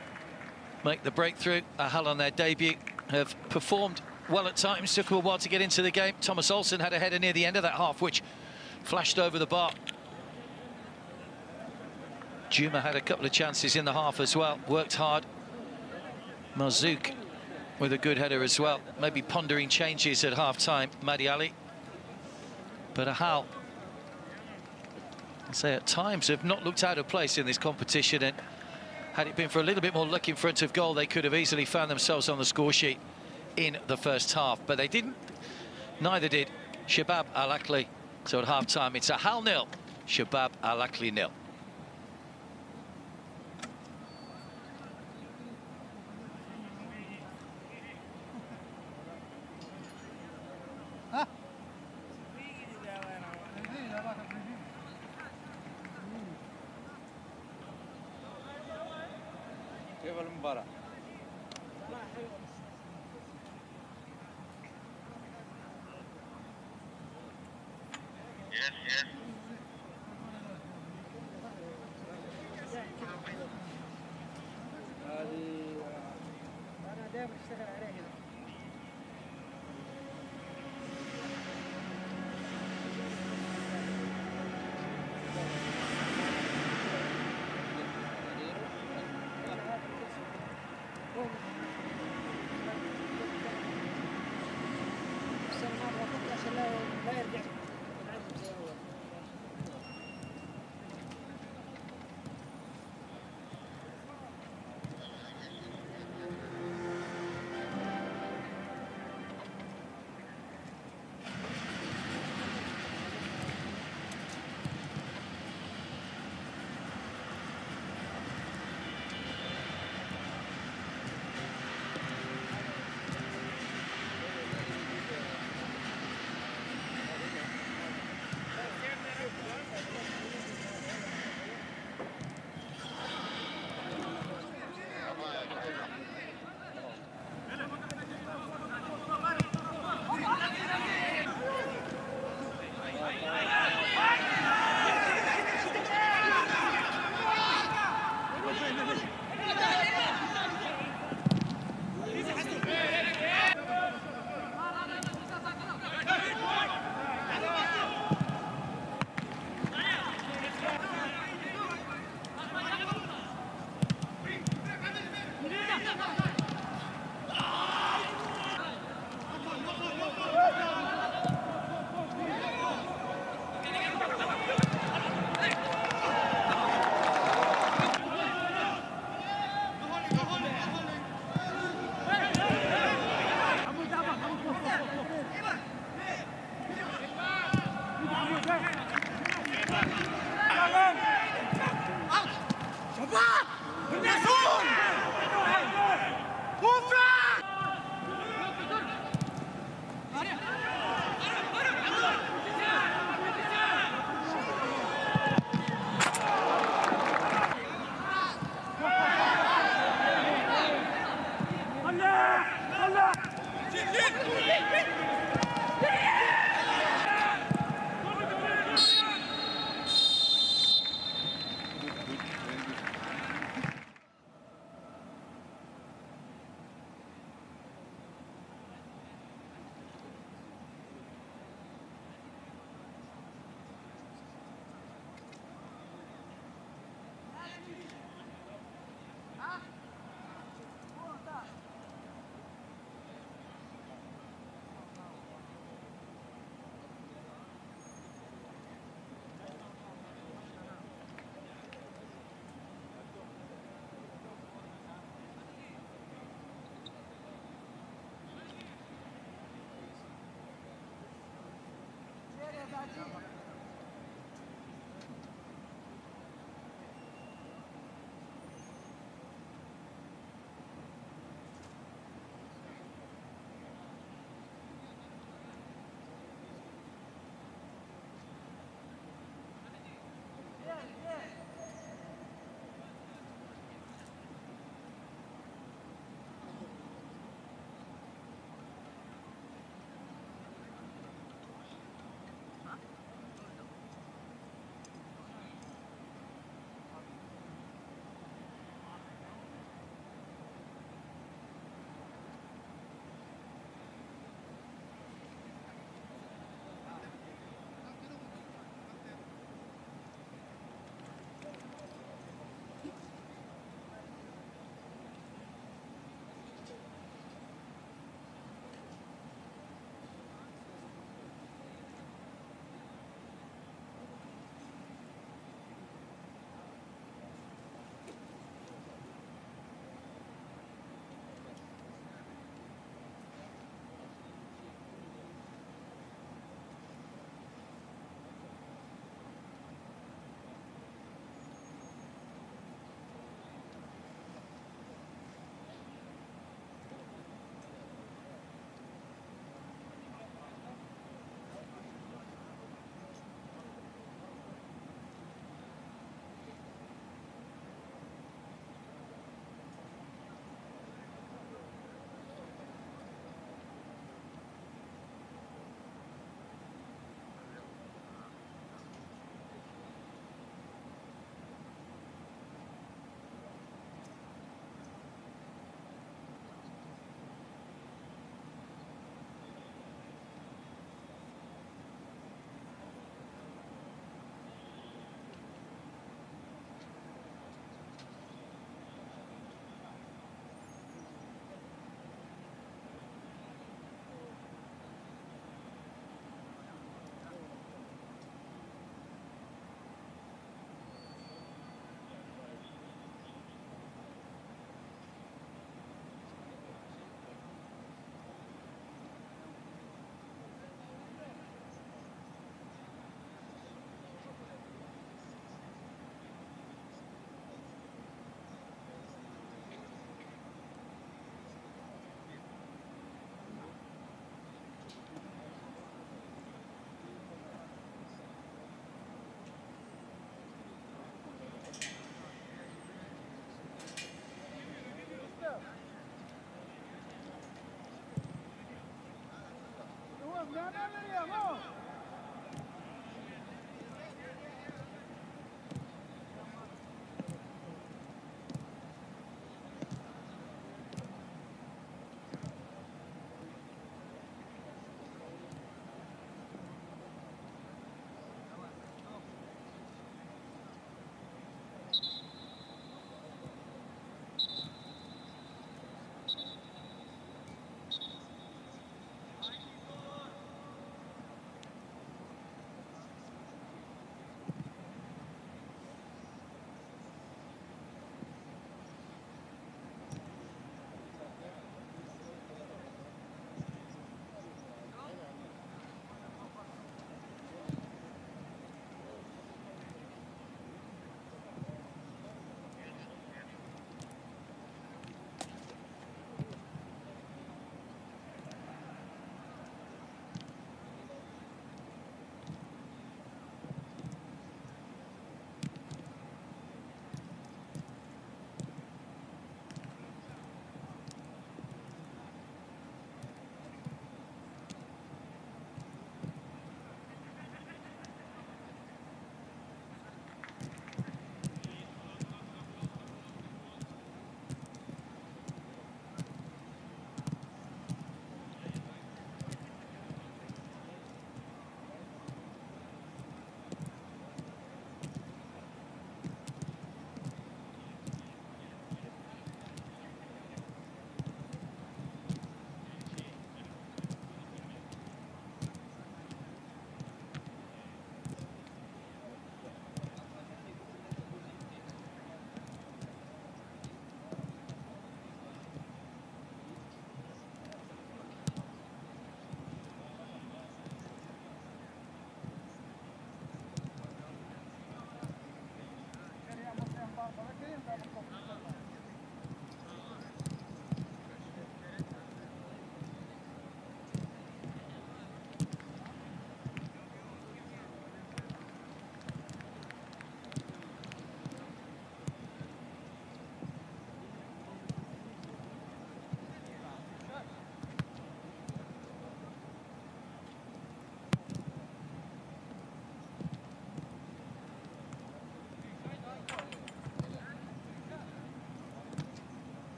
make the breakthrough. Ahal on their debut have performed well at times. Took a while to get into the game. Thomas Olsen had a header near the end of that half, which flashed over the bar. Juma had a couple of chances in the half as well. Worked hard. Marzouk with a good header as well. Maybe pondering changes at half-time, Madi Ali. But Ahal, I'd say at times, have not looked out of place in this competition, and had it been for a little bit more luck in front of goal, they could have easily found themselves on the score sheet in the first half, but they didn't. Neither did Shabab Al Ahli. So at half-time, it's Ahal 0, Shabab Al Ahli 0. المباراة هذه أنا دائما أشتغل عليها.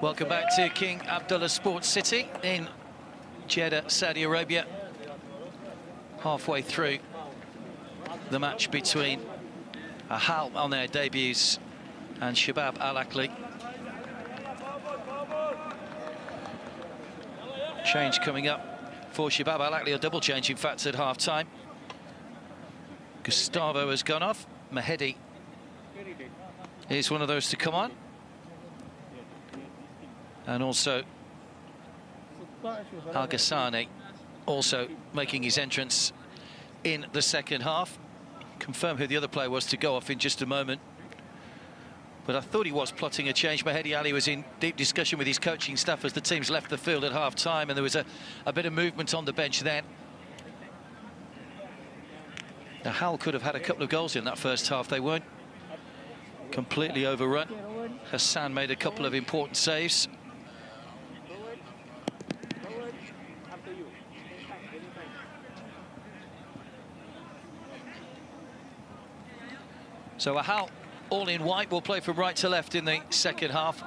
Welcome back to King Abdullah Sports City in Jeddah, Saudi Arabia. Halfway through the match between Ahal on their debuts and Shabab Al Ahli. Change coming up for Shabab Al Ahli, a double change in fact at half-time. Gustavo has gone off. Mahedi is one of those to come on. And also Al Ghassani also making his entrance in the second half. Confirm who the other player was to go off in just a moment. But I thought he was plotting a change. Mahedi Ali was in deep discussion with his coaching staff as the teams left the field at half-time, and there was a bit of movement on the bench then. Now, Hull could have had a couple of goals in that first half. They weren't completely overrun. Hassan made a couple of important saves. So Ahal, all in white, will play from right to left in the second half.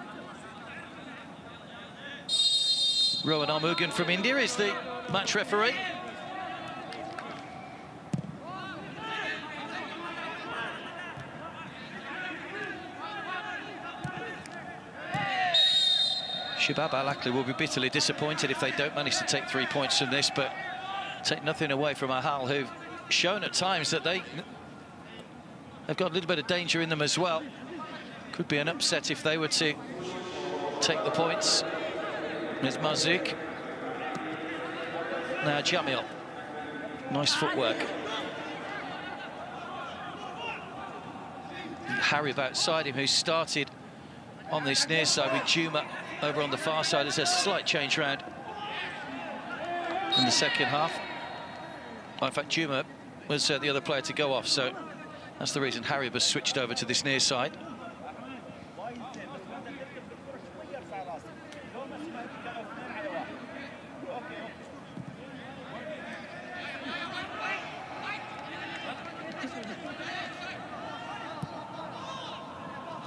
Rohan Armugan from India is the match referee. Shabab Al Ahli will be bitterly disappointed if they don't manage to take 3 points from this, but take nothing away from Ahal, who've shown at times that they've got a little bit of danger in them as well. Could be an upset if they were to take the points. There's Marzouk. Now Jamil. Nice footwork. Harib outside him, who started on this near side with Juma over on the far side. There's a slight change round in the second half. Well, in fact, Juma was the other player to go off, so that's the reason Harib has switched over to this near side.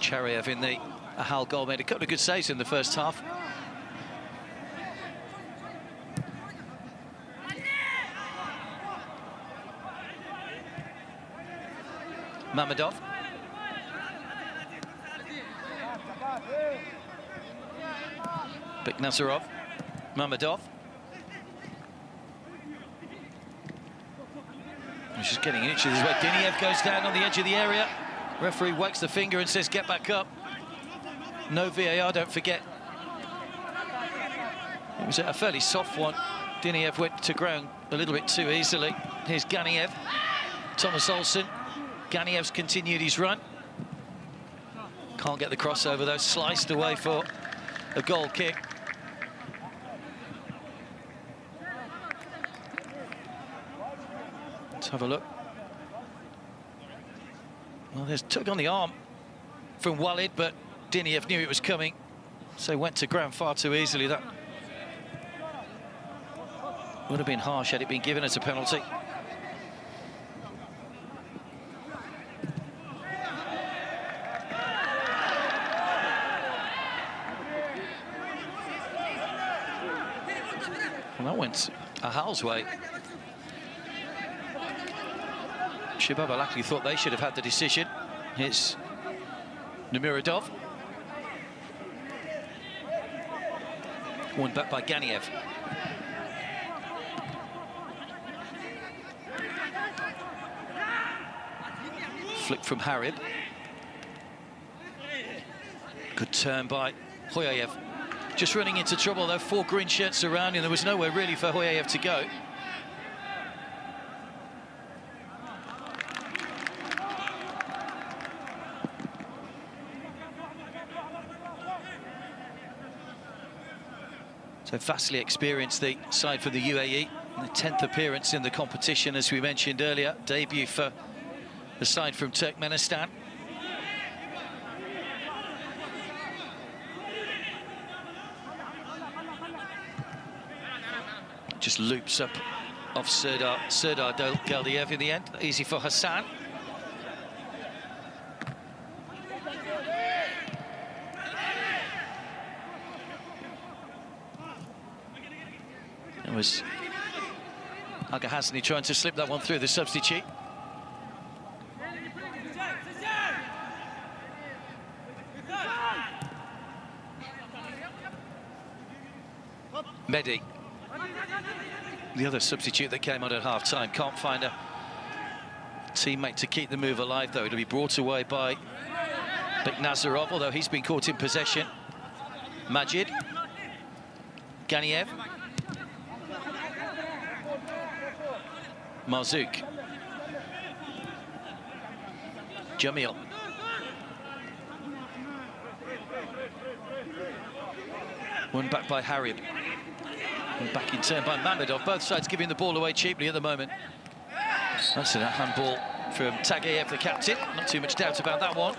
Chariev in the Ahal goal made a couple of good saves in the first half. Mamedov. Beknazarov. Mamedov. He's just getting inches his way. Diniev goes down on the edge of the area. Referee wags the finger and says, get back up. No VAR, don't forget. It was a fairly soft one. Diniev went to ground a little bit too easily. Here's Ganiev. Thomas Olsen. Ganiev's continued his run. Can't get the crossover though, sliced away for a goal kick. Let's have a look. Well, there's a tug on the arm from Walid, but Diniev knew it was coming, so went to ground far too easily. That would have been harsh had it been given as a penalty. Well, that went Ahal's way. Shabab Al Ahli thought they should have had the decision. It's Namiradov. Won back by Ganiev. Flick from Harib. Good turn by Hoyayev. Just running into trouble though, 4 green shirts around him. There was nowhere really for Hoyayev to go. So vastly experienced, the side for the UAE. The 10th appearance in the competition, as we mentioned earlier. Debut for the side from Turkmenistan. Just loops up off Serdar Geldiev in the end. Easy for Hassan. It was Ahal Hasni trying to slip that one through, the substitute. Mehdi, the other substitute that came on at half-time, can't find a teammate to keep the move alive, though. It'll be brought away by Beknazarov, although he's been caught in possession. Majid, Ganiev, Marzouk, Jamil, one back by Harib, and back in turn by Mamedov. Both sides giving the ball away cheaply at the moment. That's a handball from Tagayev, the captain. Not too much doubt about that one.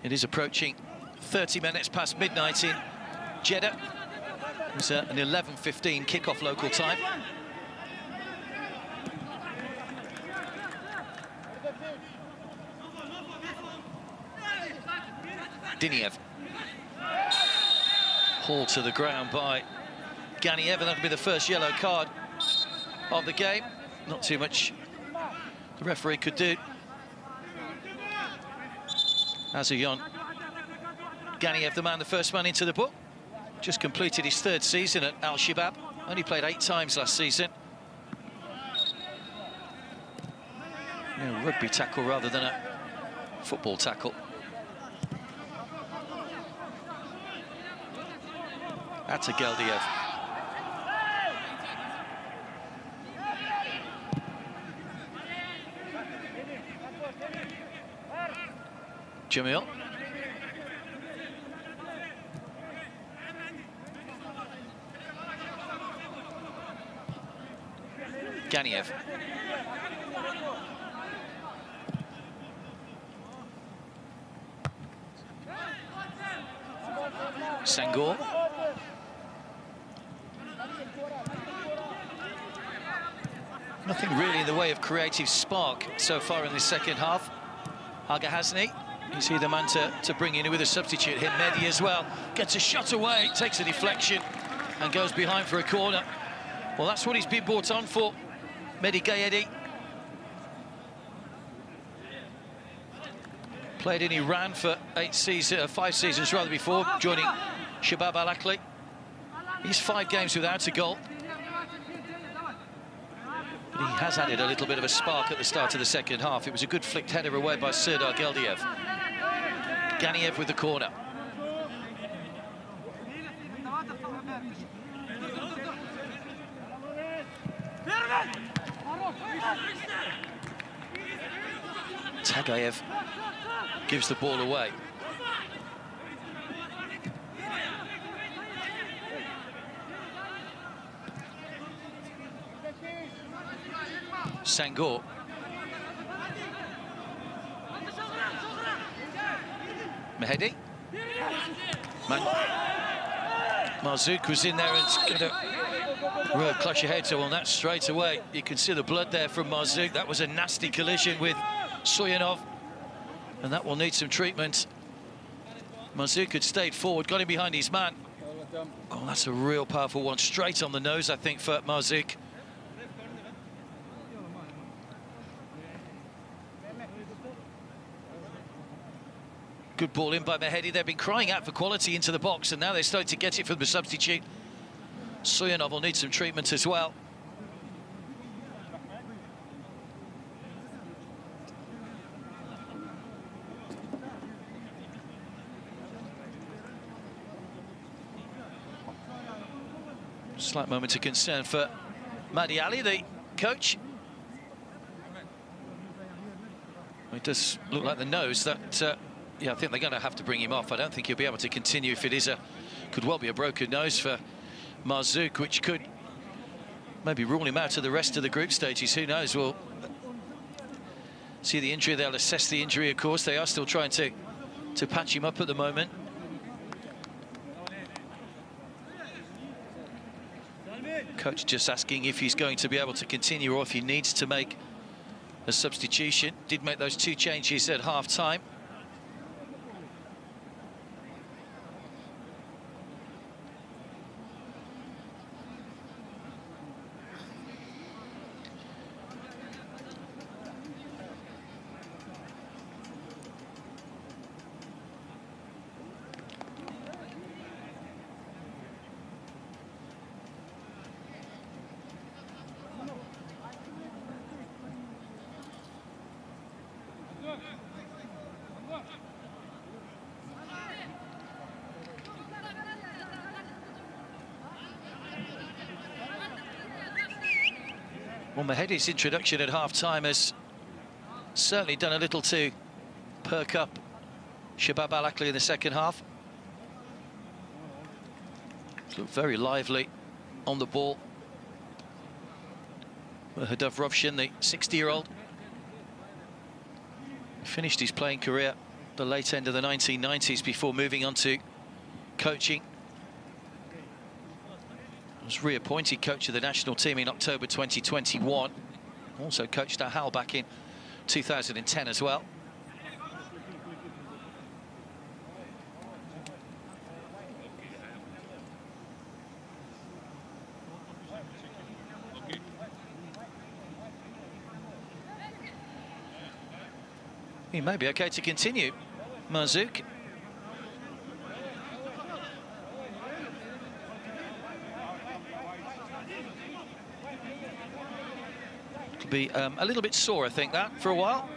It is approaching 30 minutes past midnight in Jeddah. It's an 11:15 kickoff local time. Diniev. Hauled to the ground by Ganiev, and that'll be the first yellow card of the game. Not too much the referee could do. Azuyon Ganiev, the man, the first man into the book. Just completed his third season at Al Shabab. Only played 8 times last season. Yeah, rugby tackle rather than a football tackle. That's a Geldiev. Jamil. Ganiev. Senghor. Nothing really in the way of creative spark so far in the second half. Ahal Hasni, is he the man to bring in with a substitute? Him, Mehdi as well. Gets a shot away, takes a deflection and goes behind for a corner. Well, that's what he's been brought on for, Mehdi Gayedi. Played in Iran for 5 seasons rather before joining Shabab Al Ahli. He's 5 games without a goal. But he has added a little bit of a spark at the start of the second half. It was a good flicked header away by Serdar Geldiev. Ganiev with the corner. Tagayev gives the ball away. Senghor. Mehdi. Marzouk was in there and got a real clash of heads on that straight away. You can see the blood there from Marzouk. That was a nasty collision with Soyanov, and that will need some treatment. Marzouk had stayed forward, got him behind his man. Oh, that's a real powerful one. Straight on the nose, I think, for Marzouk. Good ball in by Mehdi. They've been crying out for quality into the box, and now they're starting to get it from the substitute. Soyanov will need some treatment as well. Slight moment of concern for Mehdi Ali, the coach. It does look like the nose that, yeah, I think they're going to have to bring him off. I don't think he'll be able to continue if it is could well be a broken nose for Marzouk, which could maybe rule him out of the rest of the group stages. Who knows? We'll see the injury. They'll assess the injury, of course. They are still trying to patch him up at the moment. Coach just asking if he's going to be able to continue or if he needs to make a substitution. Did make those 2 changes at half-time. Well, Mehedi's introduction at half-time has certainly done a little to perk up Shabab Al Ahli in the second half. He's looked very lively on the ball. Hadaf Rovshan, the 60-year-old, finished his playing career at the late end of the 1990s before moving on to coaching. Was reappointed coach of the national team in October 2021. Also coached Ahal back in 2010 as well. He may be okay to continue. Marzouk. Be a little bit sore, I think, that for a while.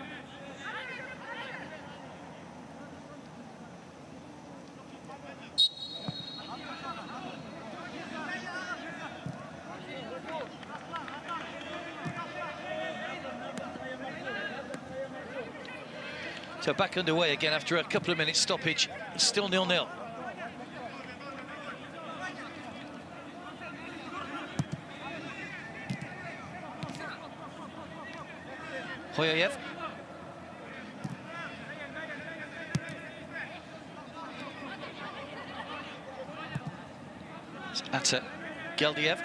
So back underway again after a couple of minutes stoppage. It's still 0-0. Hoyayev. It's Ata Geldiev.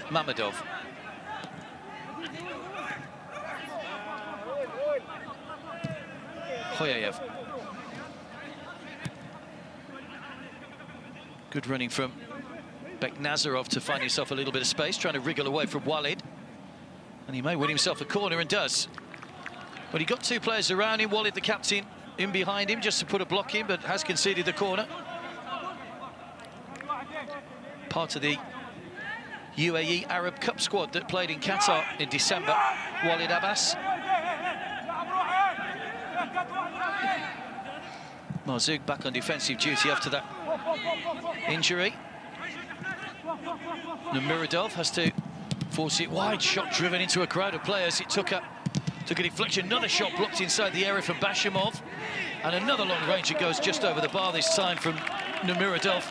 Mamadov. Hoyayev. Good running from Beknazarov to find himself a little bit of space, trying to wriggle away from Walid. And he may win himself a corner, and does. But he got 2 players around him. Walid, the captain, in behind him just to put a block in, but has conceded the corner. Part of the UAE Arab Cup squad that played in Qatar in December, Walid Abbas. Marzouk back on defensive duty after that injury. Namiradov has to force it wide. Shot driven into a crowd of players. It took a deflection. Another shot blocked inside the area from Bashimov. And another long range that goes just over the bar this time from Namiradov.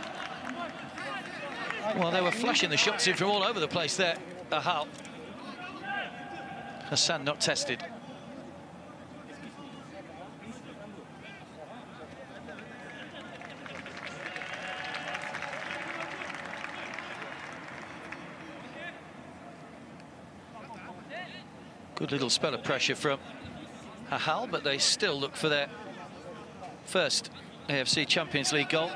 Well, they were flashing the shots in from all over the place there. Ahal. Hassan not tested. Good little spell of pressure from Ahal, but they still look for their first AFC Champions League goal.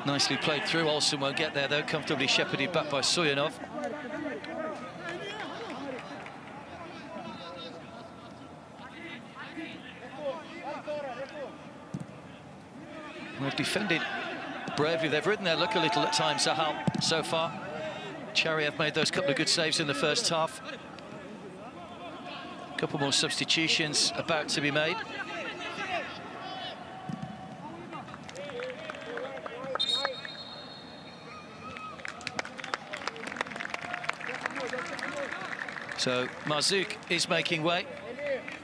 Nicely played through. Olsen won't get there, though. Comfortably shepherded back by Soyanov. They've defended bravely. They've ridden their luck a little at times, Ahal, so far. Chariev made those couple of good saves in the first half. A couple more substitutions about to be made. So Marzouk is making way.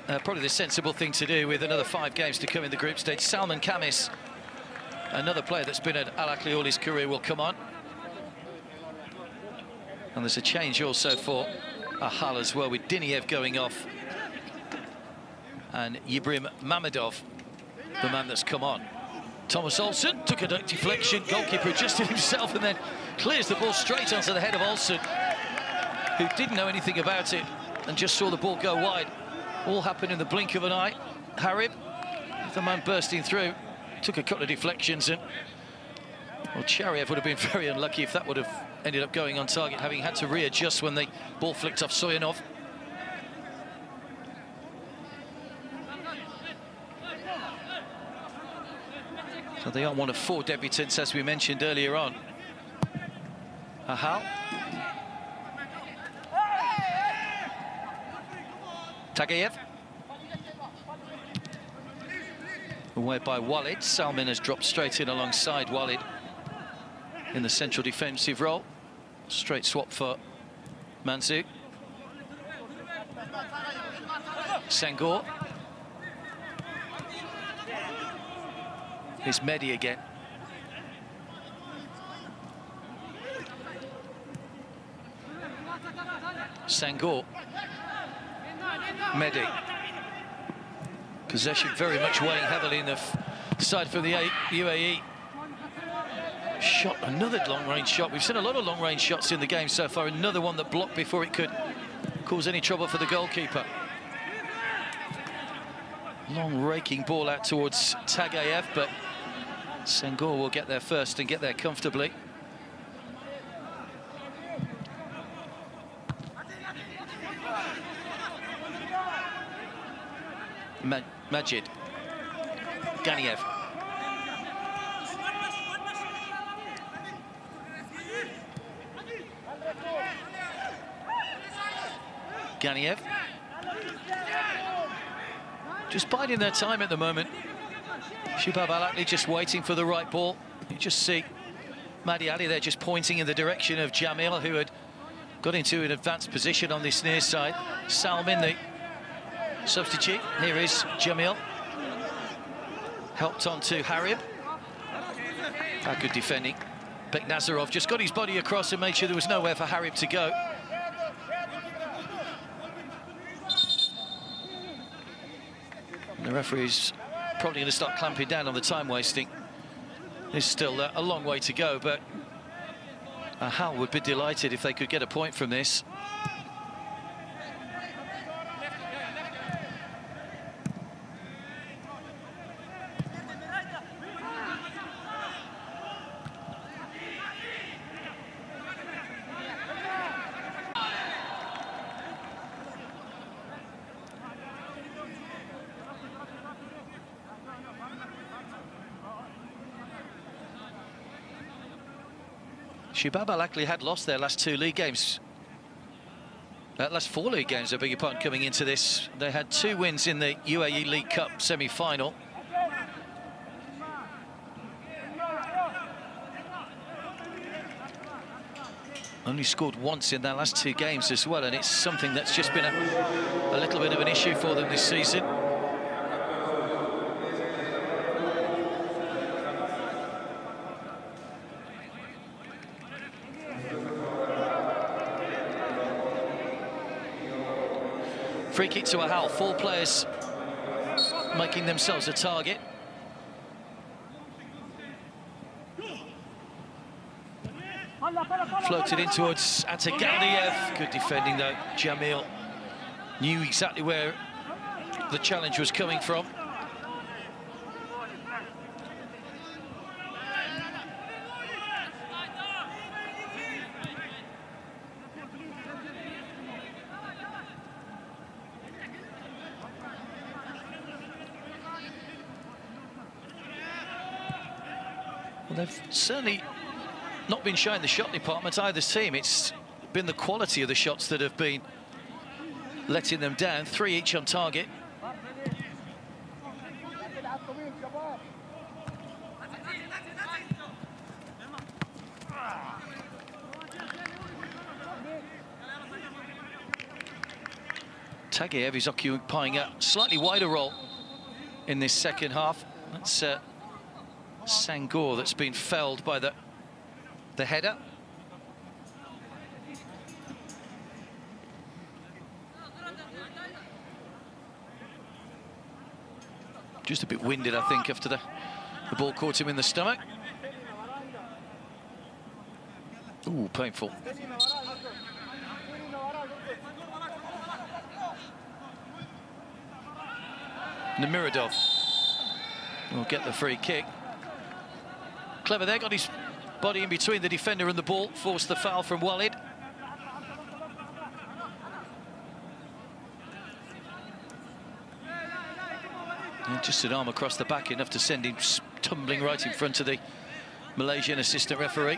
Probably the sensible thing to do with another 5 games to come in the group stage. Salman Kamis, another player that's been at Al Ahli all his career, will come on. And there's a change also for Ahal as well, with Diniev going off. And Yibrim Mamedov, the man that's come on. Thomas Olsen took a deflection. Goalkeeper adjusted himself and then clears the ball straight onto the head of Olsen, who didn't know anything about it and just saw the ball go wide. All happened in the blink of an eye. Harib, the man bursting through, took a couple of deflections, and well, Chariev would have been very unlucky if that would have ended up going on target, having had to readjust when the ball flicked off Soyanov. So they are one of 4 debutants, as we mentioned earlier on. Ahal. Tagayev. Away by Walid. Salmin has dropped straight in alongside Walid in the central defensive role. Straight swap for Manzouk. Senghor. Here's Mehdi again. Senghor. Mehdi. Possession very much weighing heavily in the side for the UAE. Shot, another long-range shot. We've seen a lot of long-range shots in the game so far. Another one that blocked before it could cause any trouble for the goalkeeper. Long raking ball out towards Tagayev, but Senghor will get there first and get there comfortably. Majid. Ganiev. Ganiev. Just biding their time at the moment. Shabab Al Ahli just waiting for the right ball. You just see Mahdi Ali there just pointing in the direction of Jamil, who had got into an advanced position on this near side. Salmin, the substitute. Here is Jamil. Helped on to Harib. How good defending. Beknazarov just got his body across and made sure there was nowhere for Harib to go. The referee's probably going to start clamping down on the time wasting. There's still a long way to go, but Ahal would be delighted if they could get a point from this. Shabab Al Ahli had lost their last 2 league games. Last 4 league games, I beg your pardon, coming into this. They had 2 wins in the UAE League Cup semi-final. Only scored once in their last 2 games as well, and it's something that's just been a little bit of an issue for them this season. Free kick to Ahal, 4 players making themselves a target. Floated in towards Atagaliev. Good defending though. Jamil knew exactly where the challenge was coming from. Well, they've certainly not been showing the shot department, either team. It's been the quality of the shots that have been letting them down. 3 each on target. Tagayev is occupying a slightly wider role in this second half. That's Sangor that's been felled by the header. Just a bit winded, I think, after the ball caught him in the stomach. Ooh, painful. Nemiradov will get the free kick. Clever there, got his body in between the defender and the ball, forced the foul from Walid. And just an arm across the back, enough to send him tumbling right in front of the Malaysian assistant referee.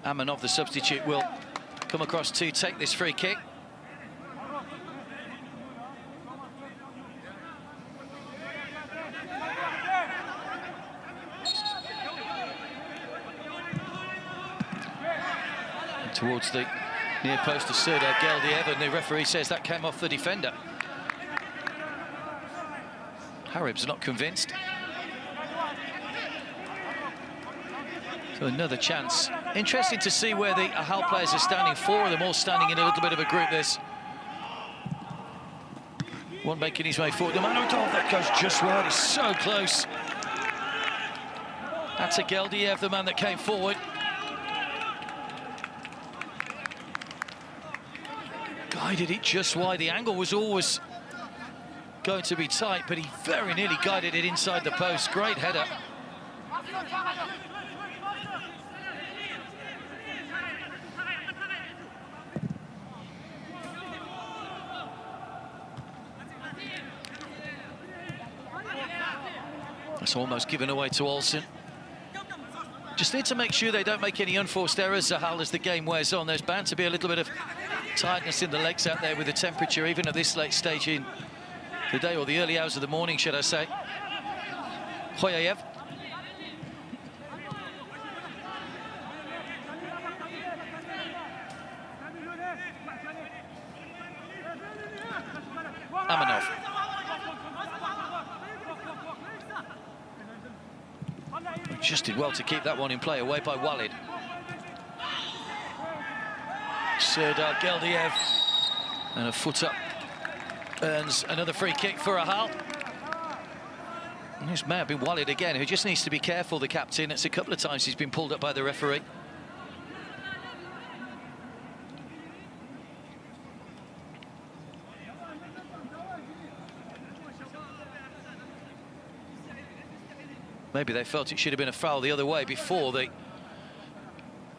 Amanov, the substitute, will come across to take this free kick. And towards the near post to Serdar Geldiev, and the referee says that came off the defender. Harib's not convinced. So another chance. Interesting to see where the Ahal players are standing. Four of them all standing in a little bit of a group. There's one making his way forward. The Manodov, that goes just wide. It's so close. That's a Geldiev, the man that came forward. Guided it just wide. The angle was always going to be tight, but he very nearly guided it inside the post. Great header. It's almost given away to Olsen. Just need to make sure they don't make any unforced errors, Ahal, as the game wears on. There's bound to be a little bit of tightness in the legs out there with the temperature, even at this late stage in the day, or the early hours of the morning, should I say. Hoyayev. Amanov. Just did well to keep that one in play, away by Walid. Serdar Geldiev, and a foot up, earns another free kick for Ahal. And this may have been Walid again, who just needs to be careful, the captain. It's a couple of times he's been pulled up by the referee. Maybe they felt it should have been a foul the other way before the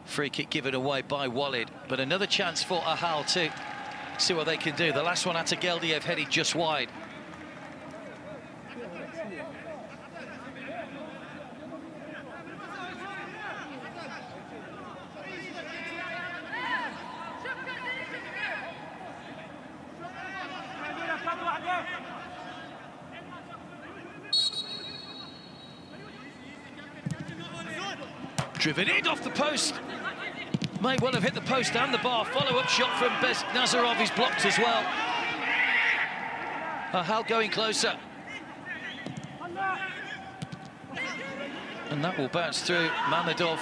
free kick given away by Walid. But another chance for Ahal to see what they can do. The last one had to Geldiev, headed just wide. Driven in off the post. May well have hit the post and the bar. Follow-up shot from Nazarov is blocked as well. Ahal going closer. And that will bounce through Mamedov.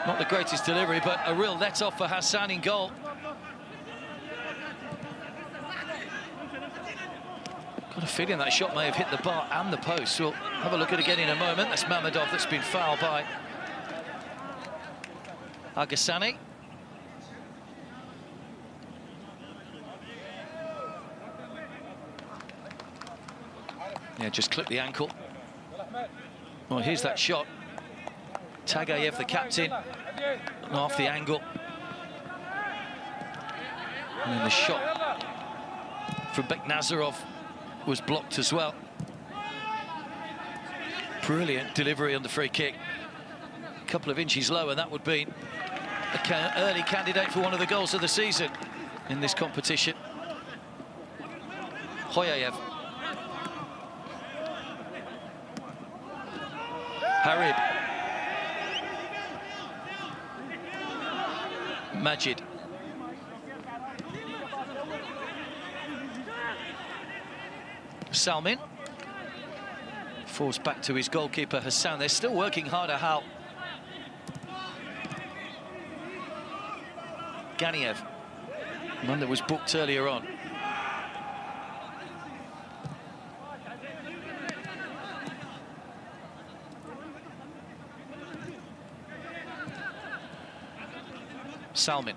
Not the greatest delivery, but a real let-off for Hassan in goal. Got a feeling that shot may have hit the bar and the post. We'll have a look at it again in a moment. That's Mamedov that's been fouled by Agassani. Yeah, just clipped the ankle. Well, here's that shot. Tagayev, the captain, off the angle. And then the shot from Beknazarov was blocked as well. Brilliant delivery on the free kick. A couple of inches low, and that would be an early candidate for one of the goals of the season in this competition. Hoyayev. Harib. Majid. Salmin. Falls back to his goalkeeper, Hassan. They're still working hard, Ahal. Ganiev. One that was booked earlier on. Salmin.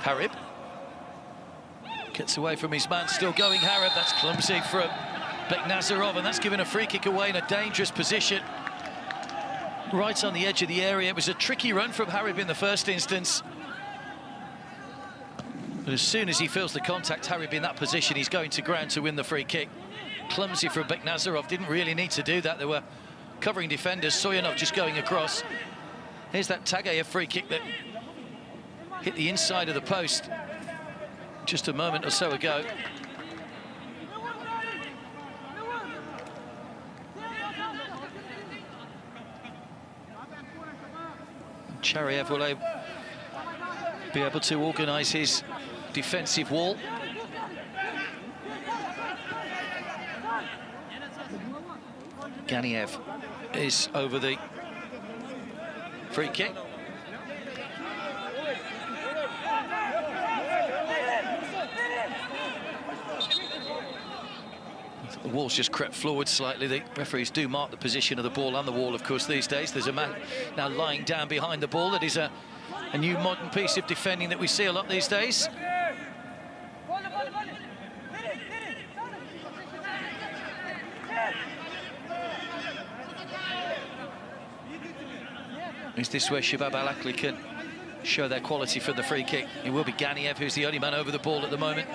Harib. Gets away from his man, still going Harib. That's clumsy from Beknazarov, and that's given a free kick away in a dangerous position. Right on the edge of the area. It was a tricky run from Harib in the first instance. But as soon as he feels the contact, Harib in that position, he's going to ground to win the free kick. Clumsy from Beknazarov, didn't really need to do that. There were covering defenders, Soyanov just going across. Here's that Tagayev free kick that hit the inside of the post just a moment or so ago. Chariev will be able to organise his defensive wall. Ganiev is over the free kick. The wall's just crept forward slightly. The referees do mark the position of the ball and the wall, of course, these days. There's a man now lying down behind the ball. That is a new modern piece of defending that we see a lot these days. Is this where Shabab Al Ahli can show their quality for the free kick? It will be Ganiev, who's the only man over the ball at the moment.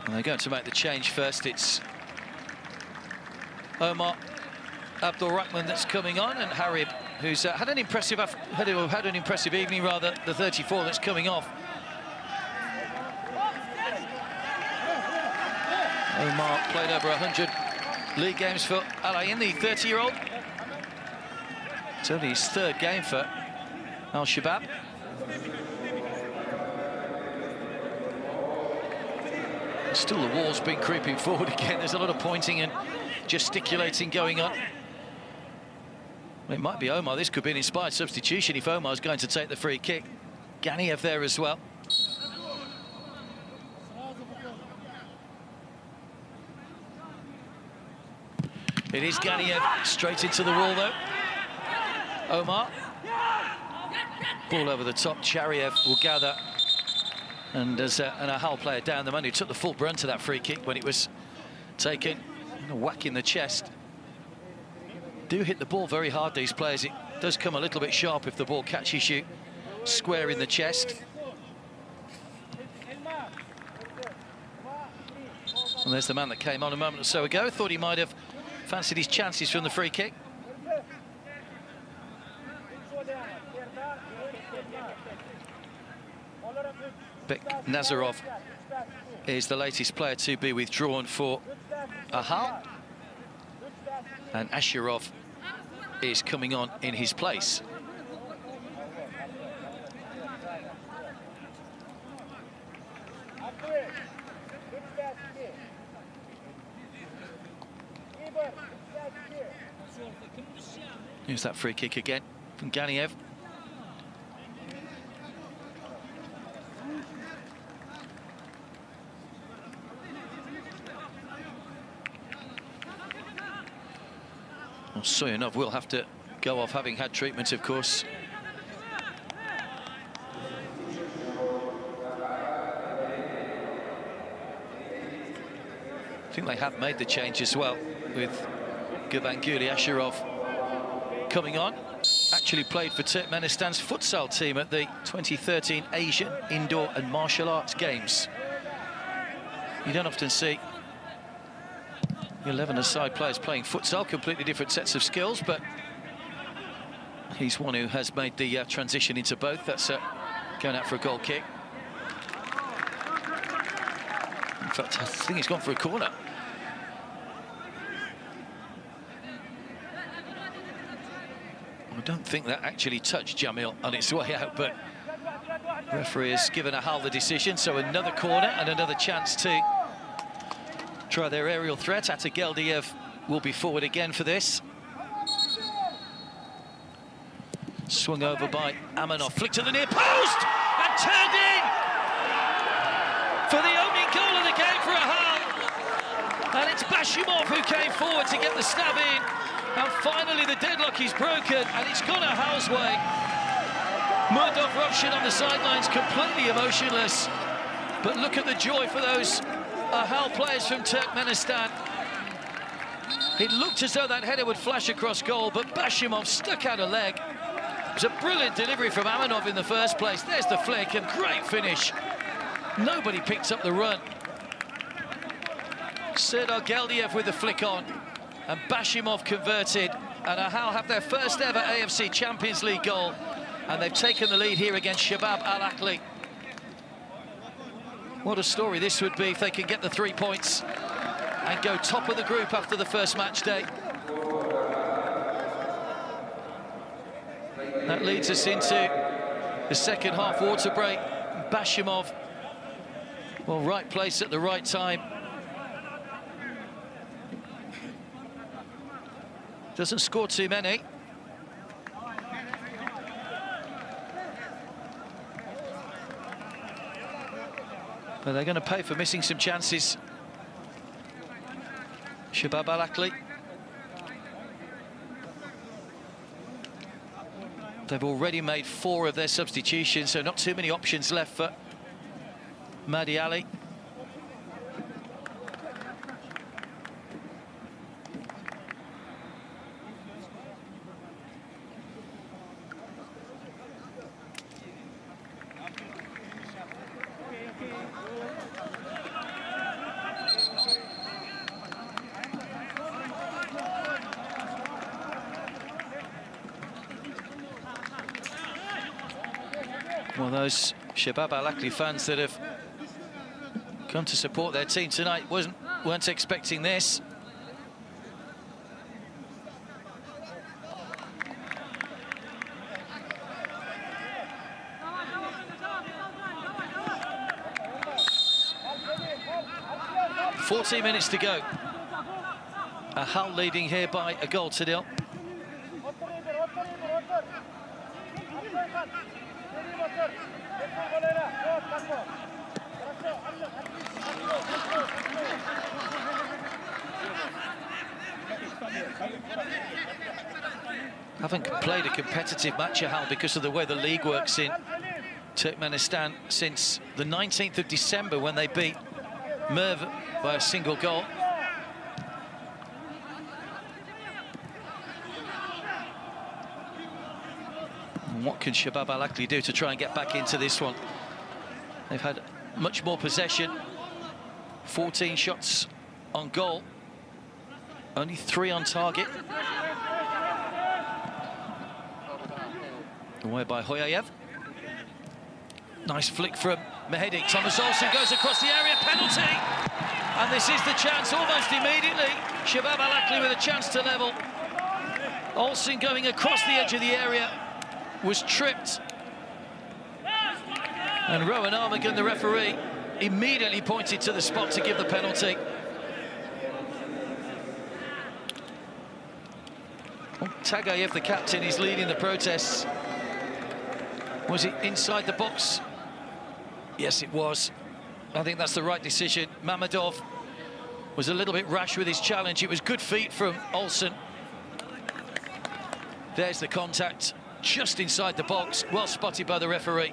And they're going to make the change first. It's Omar Abdulrahman that's coming on, and Harib, who's had an impressive evening, rather, the 34 that's coming off. Omar played over 100 league games for Al Ain, the 30-year-old. It's only his third game for Al Shabab. Still, the wall's been creeping forward again. There's a lot of pointing and gesticulating going on. It might be Omar. This could be an inspired substitution if Omar's going to take the free kick. Ganiev there as well. It is Ganiev, straight into the wall, though. Omar. Ball over the top. Chariev will gather. And as an Ahal player down, the man who took the full brunt of that free kick when it was taken, a whack in the chest. Do hit the ball very hard, these players. It does come a little bit sharp if the ball catches you square in the chest. And there's the man that came on a moment or so ago. Thought he might have fancied his chances from the free kick. Beknazarov is the latest player to be withdrawn for Ahal, and Asherov is coming on in his place. Here's that free kick again from Ganiev. Well, Soyanov will have to go off, having had treatment, of course. I think they have made the change as well, with Gurbanguly Asherov coming on. Actually played for Turkmenistan's futsal team at the 2013 Asian Indoor and Martial Arts Games. You don't often see 11-a-side players playing futsal, completely different sets of skills, but He's one who has made the transition into both. That's going out for a goal kick. In fact, I think he's gone for a corner. I don't think that actually touched Jamil on its way out, but the referee has given Ahal the decision, so another corner and another chance to try their aerial threat. Atageldiev will be forward again for this. Swung over by Amanov, flicked to the near post and turned in for the opening goal of the game for Ahal. And it's Bashimov who came forward to get the stab in. And finally the deadlock is broken and it's gone Ahal's way. Murdov Rovshin on the sidelines, completely emotionless. But look at the joy for those Ahal players from Turkmenistan. It looked as though that header would flash across goal, but Bashimov stuck out a leg. It was a brilliant delivery from Amanov in the first place. There's the flick and great finish. Nobody picked up the run. Serdar Geldiev with the flick on. And Bashimov converted, and Ahal have their first ever AFC Champions League goal, and they've taken the lead here against Shabab Al Ahli. What a story this would be if they can get the 3 points and go top of the group after the first match day. That leads us into the second half water break. Bashimov, well, right place at the right time. Doesn't score too many. But they're going to pay for missing some chances. Shabab Al Ahli. They've already made 4 of their substitutions, so not too many options left for Mahdi Ali. Well, those Shabab Al Ahli fans that have come to support their team tonight weren't expecting this. "14 minutes to go. Ahal leading here by a goal to nil. Haven't played a competitive match, Ahal, because of the way the league works in Turkmenistan since the 19th of December when they beat Merv by a single goal. And what can Shabab Al Ahli do to try and get back into this one? They've had much more possession, 14 shots on goal, only 3 on target. Away by Hoyayev. Nice flick from Mehedi. Thomas Olsen goes across the area, penalty! And this is the chance almost immediately. Shabab Al Ahli with a chance to level. Olsen going across the edge of the area, was tripped. And Rowan Armagan, the referee, immediately pointed to the spot to give the penalty. Well, Tagayev, the captain, is leading the protests. Was it inside the box? Yes, it was. I think that's the right decision. Mamadov was a little bit rash with his challenge. It was good feet from Olsen. There's the contact, just inside the box. Well spotted by the referee.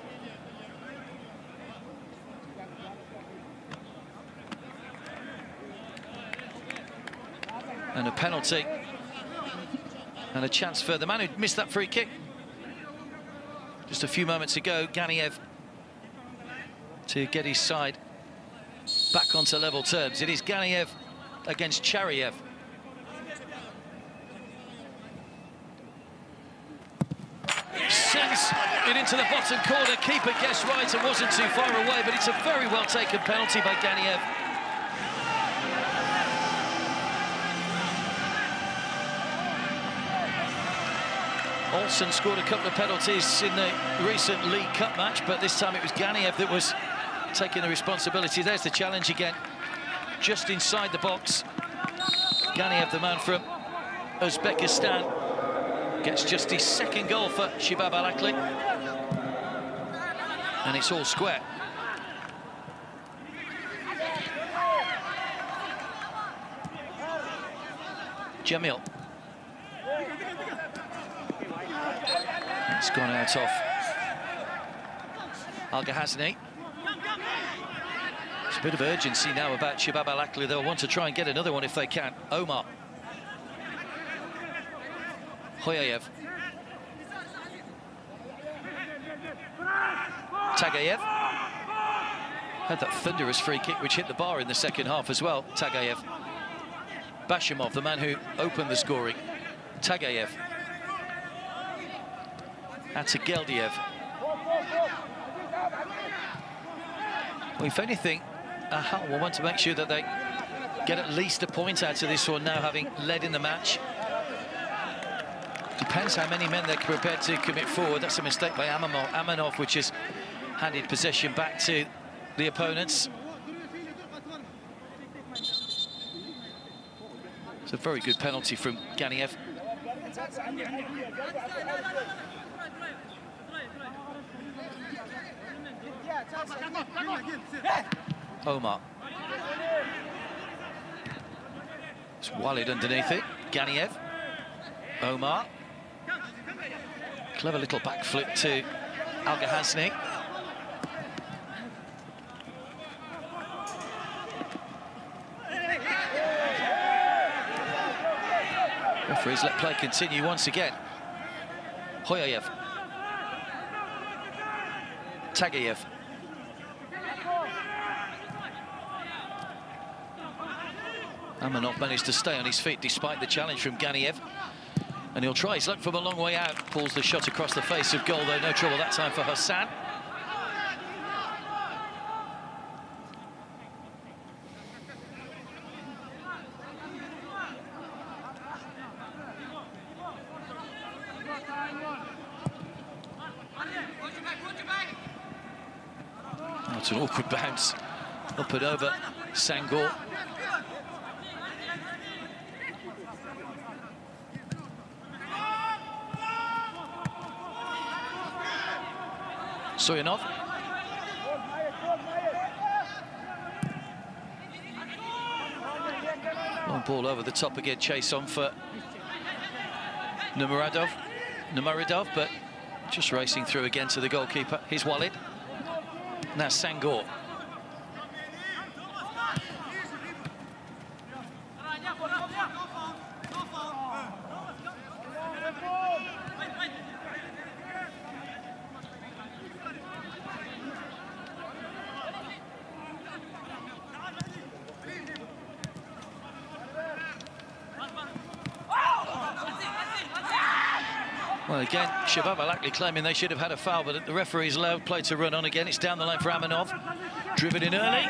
And a penalty. And a chance for the man who missed that free kick just a few moments ago, Ganiev, to get his side back onto level terms. It is Ganiev against Chariev. fires it into the bottom corner. Keeper guessed right and wasn't too far away, but it's a very well taken penalty by Ganiev. Olsen scored a couple of penalties in the recent League Cup match, but this time it was Ganiev that was taking the responsibility. There's the challenge again, just inside the box. Ganiev, the man from Uzbekistan, gets just his second goal for Shabab Al Ahli, and it's all square. Jamil. It's gone out of Al Ghazni. There's a bit of urgency now about Shabab Al Ahli. They'll want to try and get another one if they can. Omar. Hoyayev. Tagayev. Had that thunderous free kick which hit the bar in the second half as well. Tagayev. Bashimov, the man who opened the scoring. Tagayev. Atageldiev. Well, if anything, Ahal will want to make sure that they get at least a point out of this one now, having led in the match. Depends how many men they're prepared to commit forward. That's a mistake by Amanov, which has handed possession back to the opponents. It's a very good penalty from Ganiev. Omar. It's Walid underneath it. Ganiev. Omar. Clever little back flip to Al Ghazni. Referees let play continue once again. Hoyayev. Tagayev. Amanov managed to stay on his feet despite the challenge from Ganiev. And he'll try his luck from a long way out. Pulls the shot across the face of goal, though no trouble that time for Hassan. Oh, it's an awkward bounce. Up and over Sangor. Soyanov. Long ball over the top again, chase on for Numuradov, but just racing through again to the goalkeeper. Here's Walid. Now Sangor. Well, again, Shabab Al Ahli claiming they should have had a foul, but the referee's allowed play to run on again. It's down the line for Amanov. Driven in early.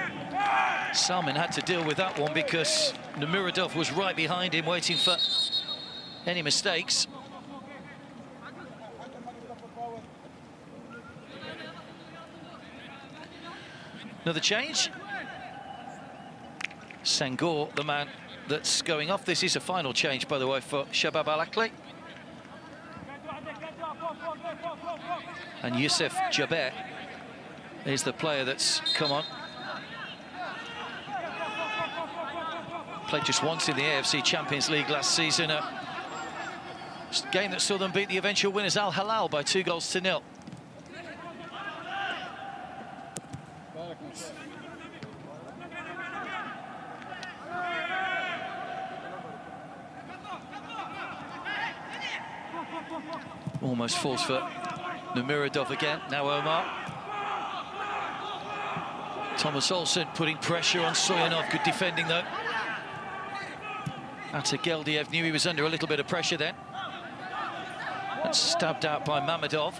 Salman had to deal with that one because Numuradov was right behind him, waiting for any mistakes. Another change. Sangor, the man that's going off. This is a final change, by the way, for Shabab Al Ahli. And Youssef Jaber is the player that's come on. Played just once in the AFC Champions League last season. A game that saw them beat the eventual winners Al Hilal by 2-0. Almost falls for Numuradov again. Now Omar. Thomas Olsen putting pressure on Soyanov. Good defending, though. Atageldiev knew he was under a little bit of pressure then. That's stabbed out by Mamadov.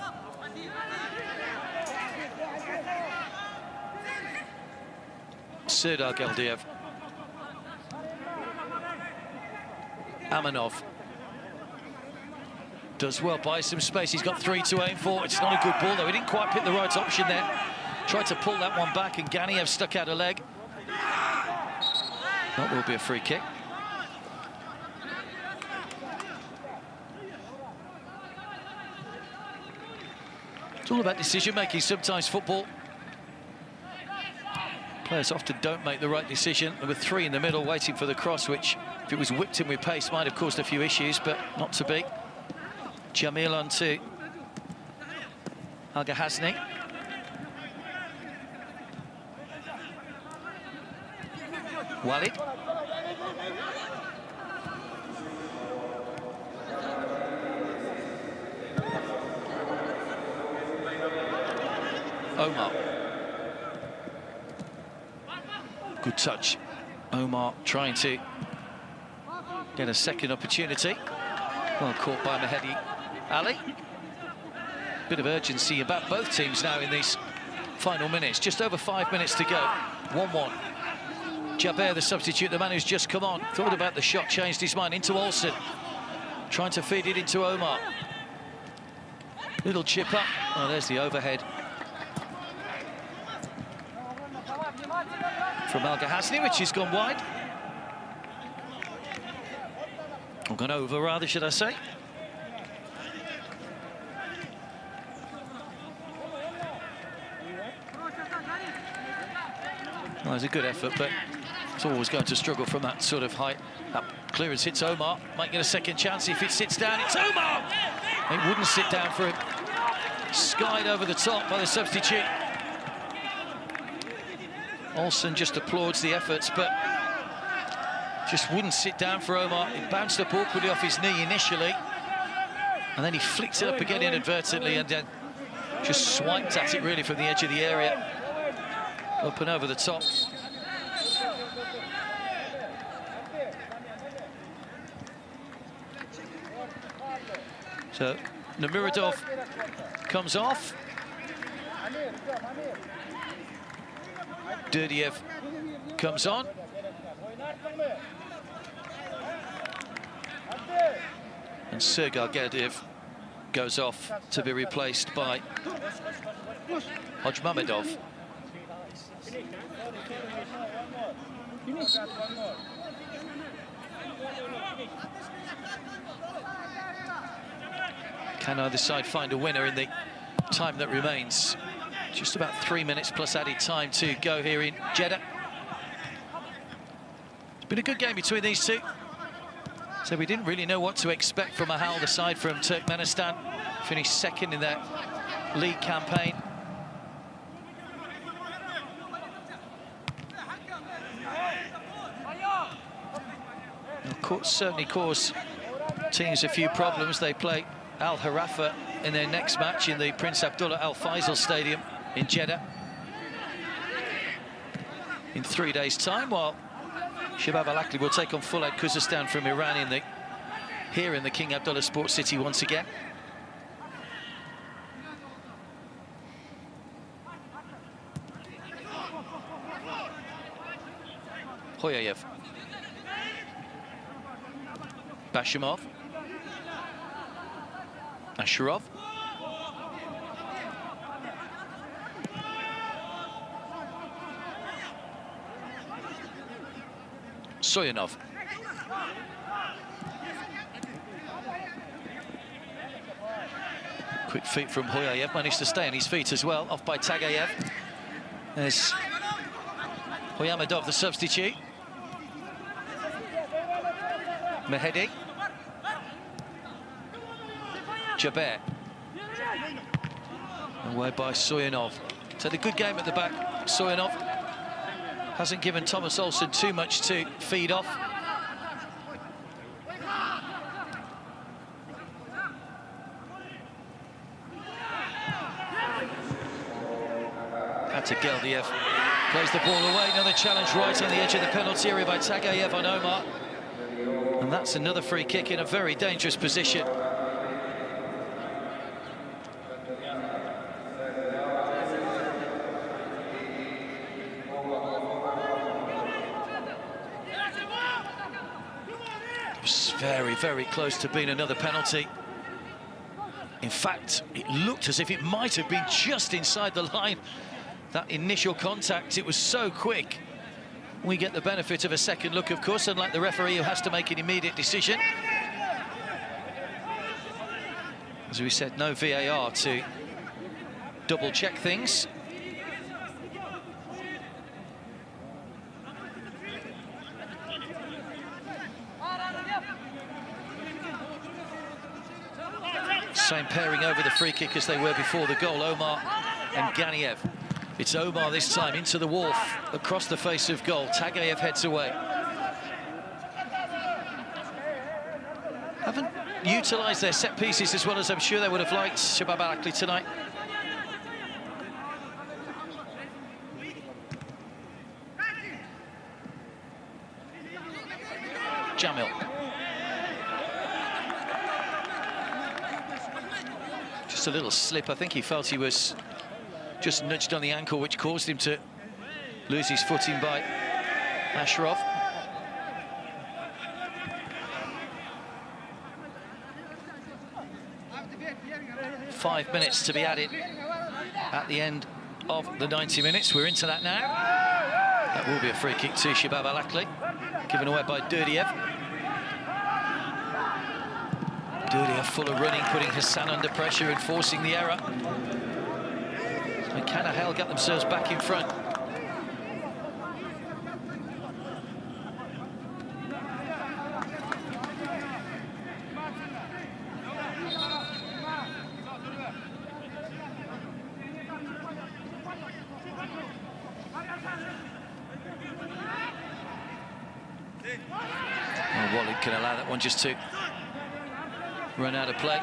Serdar Geldiev. Amanov does well, buys some space. He's got 3 to aim for. It's not a good ball, though. He didn't quite pick the right option there. Tried to pull that one back, and Ganiev stuck out a leg. That will be a free kick. It's all about decision-making sometimes, football. Players often don't make the right decision. There were 3 in the middle waiting for the cross, which, if it was whipped in with pace, might have caused a few issues, but not to be. Jamil on to Al Ghazni. Walid. Omar. Good touch. Omar trying to get a second opportunity. Well caught by Mahedi Ali. Bit of urgency about both teams now in these final minutes. Just over 5 minutes to go. 1-1. Jaber, the substitute, the man who's just come on, thought about the shot, changed his mind into Olsen. Trying to feed it into Omar. Little chip up. Oh, there's the overhead from Al Ghazni, which has gone wide. Or gone over, rather, should I say. Well, it's a good effort, but it's always going to struggle from that sort of height. That clearance hits Omar. Might get a second chance if it sits down. It's Omar! It wouldn't sit down for him. Skied over the top by the substitute. Olsen just applauds the efforts, but just wouldn't sit down for Omar. It bounced up awkwardly off his knee initially, and then he flicked it up again inadvertently and then just swiped at it really from the edge of the area. Up and over the top. So Namiradov comes off. Durdiev comes on. And Serdar Geldiev goes off to be replaced by Hojmamedov. Can either side find a winner in the time that remains? Just about 3 minutes plus added time to go here in Jeddah. It's been a good game between these two. So we didn't really know what to expect from Ahal, the side from Turkmenistan. Finished second in their league campaign. Certainly cause teams a few problems. They play Al Harafa in their next match in the Prince Abdullah Al Faisal Stadium in Jeddah in 3 days' time, while Shabab Al Ahli will take on Fulat Khuzestan from Iran here in the King Abdullah Sports City once again. Hoyayev. Bashimov. Asharov. Soyanov. Quick feet from Hoyayev, managed to stay on his feet as well, off by Tagayev. There's Hoyamedov, the substitute. Mahedi. Jaber. Away by Soyanov. It's had a good game at the back. Soyanov hasn't given Thomas Olsen too much to feed off. That's a Geldiev. Plays the ball away. Another challenge right on the edge of the penalty area by Tagayev on Omar. And that's another free kick in a very dangerous position. Very, very close to being another penalty. In fact, it looked as if it might have been just inside the line. That initial contact, it was so quick. We get the benefit of a second look, of course, unlike the referee who has to make an immediate decision. As we said, no VAR to double-check things. Same pairing over the free kick as they were before the goal, Omar and Ganiev. It's Omar this time into the wall, across the face of goal. Tagayev heads away. Haven't utilised their set pieces as well as I'm sure they would have liked, Shabab Al Ahli tonight. Jamil. Just a little slip. I think he felt he was just nudged on the ankle, which caused him to lose his footing by Ashraf. Five minutes to be added at the end of the 90 minutes. We're into that now. That will be a free kick to Shabab Al Ahli, given away by Durdiev. Durdiev full of running, putting Hassan under pressure and forcing the error. And can Ahal get themselves back in front? Well, Walid can allow that one just to run out of play.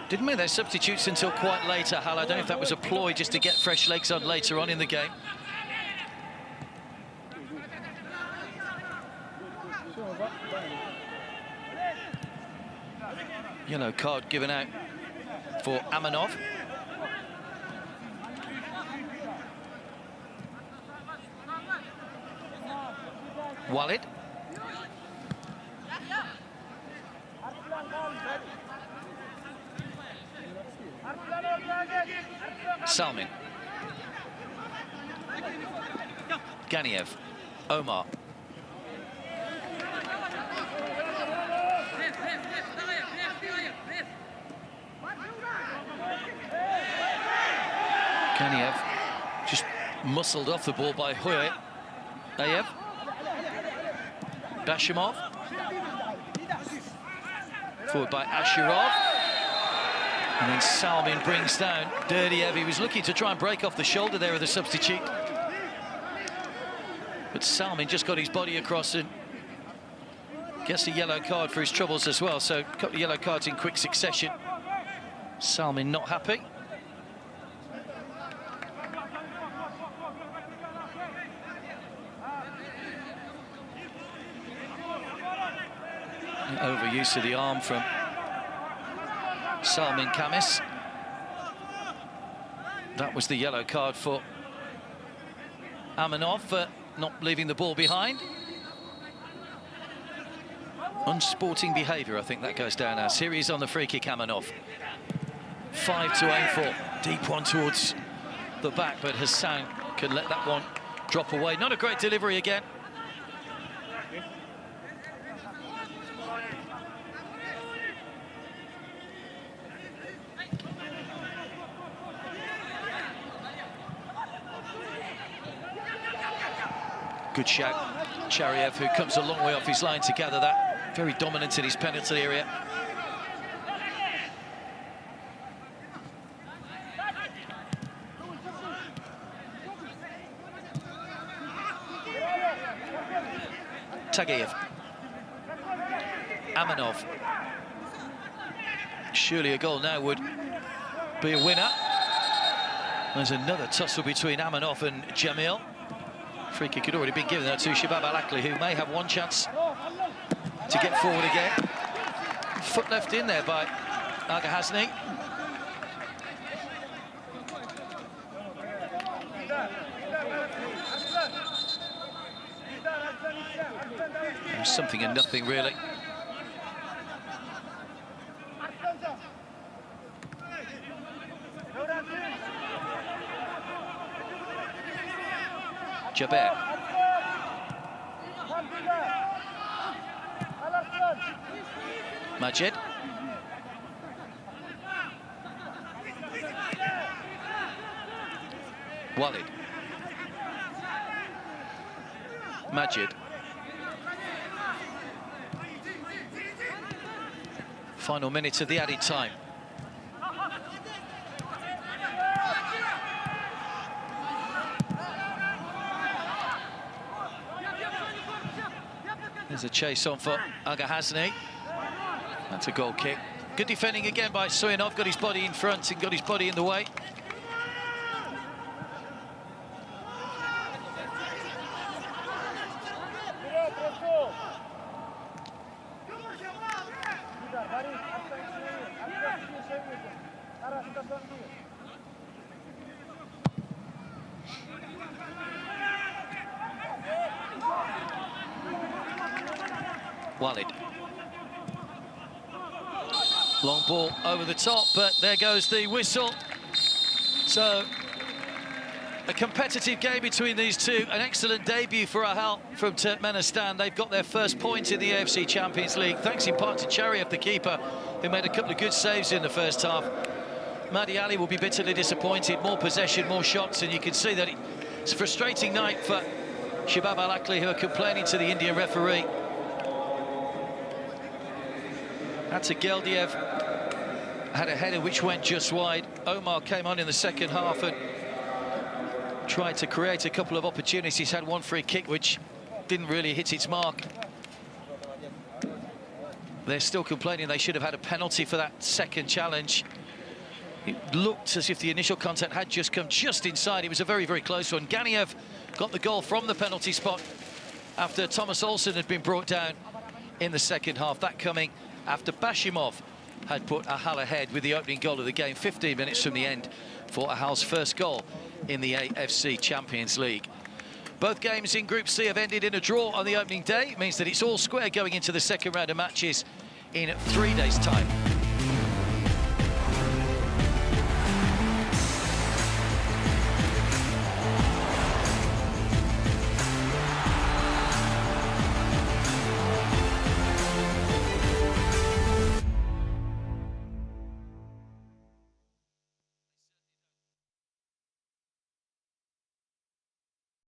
Didn't make their substitutes until quite later, Hal. I don't know if that was a ploy just to get fresh legs on later on in the game. Yellow card given out for Amanov. Walid. Salmin. Ganiev. Omar. Ganiev just muscled off the ball by Ayev. Bashimov. Forward by Ashraf. And then Salmin brings down Durdiev. He was looking to try and break off the shoulder there of the substitute. But Salmin just got his body across and gets a yellow card for his troubles as well. So a couple of yellow cards in quick succession. Salmin not happy. Overuse of the arm from Salmin Kamis. That was the yellow card for Amanov for not leaving the ball behind. Unsporting behaviour, I think that goes down as. Here he is on the free kick, Amanov. 5 to aim for. Deep one towards the back, but Hassan can let that one drop away. Not a great delivery again. Good shout. Chariev, who comes a long way off his line to gather that. Very dominant in his penalty area. Tagayev. Amanov. Surely a goal now would be a winner. There's another tussle between Amanov and Jamil. Free kick had already been given there to Shabab Al Ahli, who may have one chance to get forward again. Foot left in there by Aghazni. something and nothing, really. Jaber. Majid. Walid. Majid. Final minutes of the added time. There's a chase on for Agahasni. That's a goal kick. Good defending again by Suyanov. Got his body in front and got his body in the way. Walid. Long ball over the top, but there goes the whistle. So, a competitive game between these two. An excellent debut for Ahal from Turkmenistan. They've got their first point in the AFC Champions League, thanks in part to Chariev, the keeper, who made a couple of good saves in the first half. Mahdi Ali will be bitterly disappointed. More possession, more shots, and you can see that it's a frustrating night for Shabab Al Ahli, who are complaining to the Indian referee. Geldiev had a header which went just wide. Omar came on in the second half and tried to create a couple of opportunities. Had one free kick which didn't really hit its mark. They're still complaining they should have had a penalty for that second challenge. It looked as if the initial contact had just come just inside. It was a very, very close one. Ganiev got the goal from the penalty spot after Thomas Olsen had been brought down in the second half. That coming after Bashimov had put Ahal ahead with the opening goal of the game 15 minutes from the end for Ahal's first goal in the AFC Champions League. Both games in Group C have ended in a draw on the opening day. It means that it's all square going into the second round of matches in 3 days' time.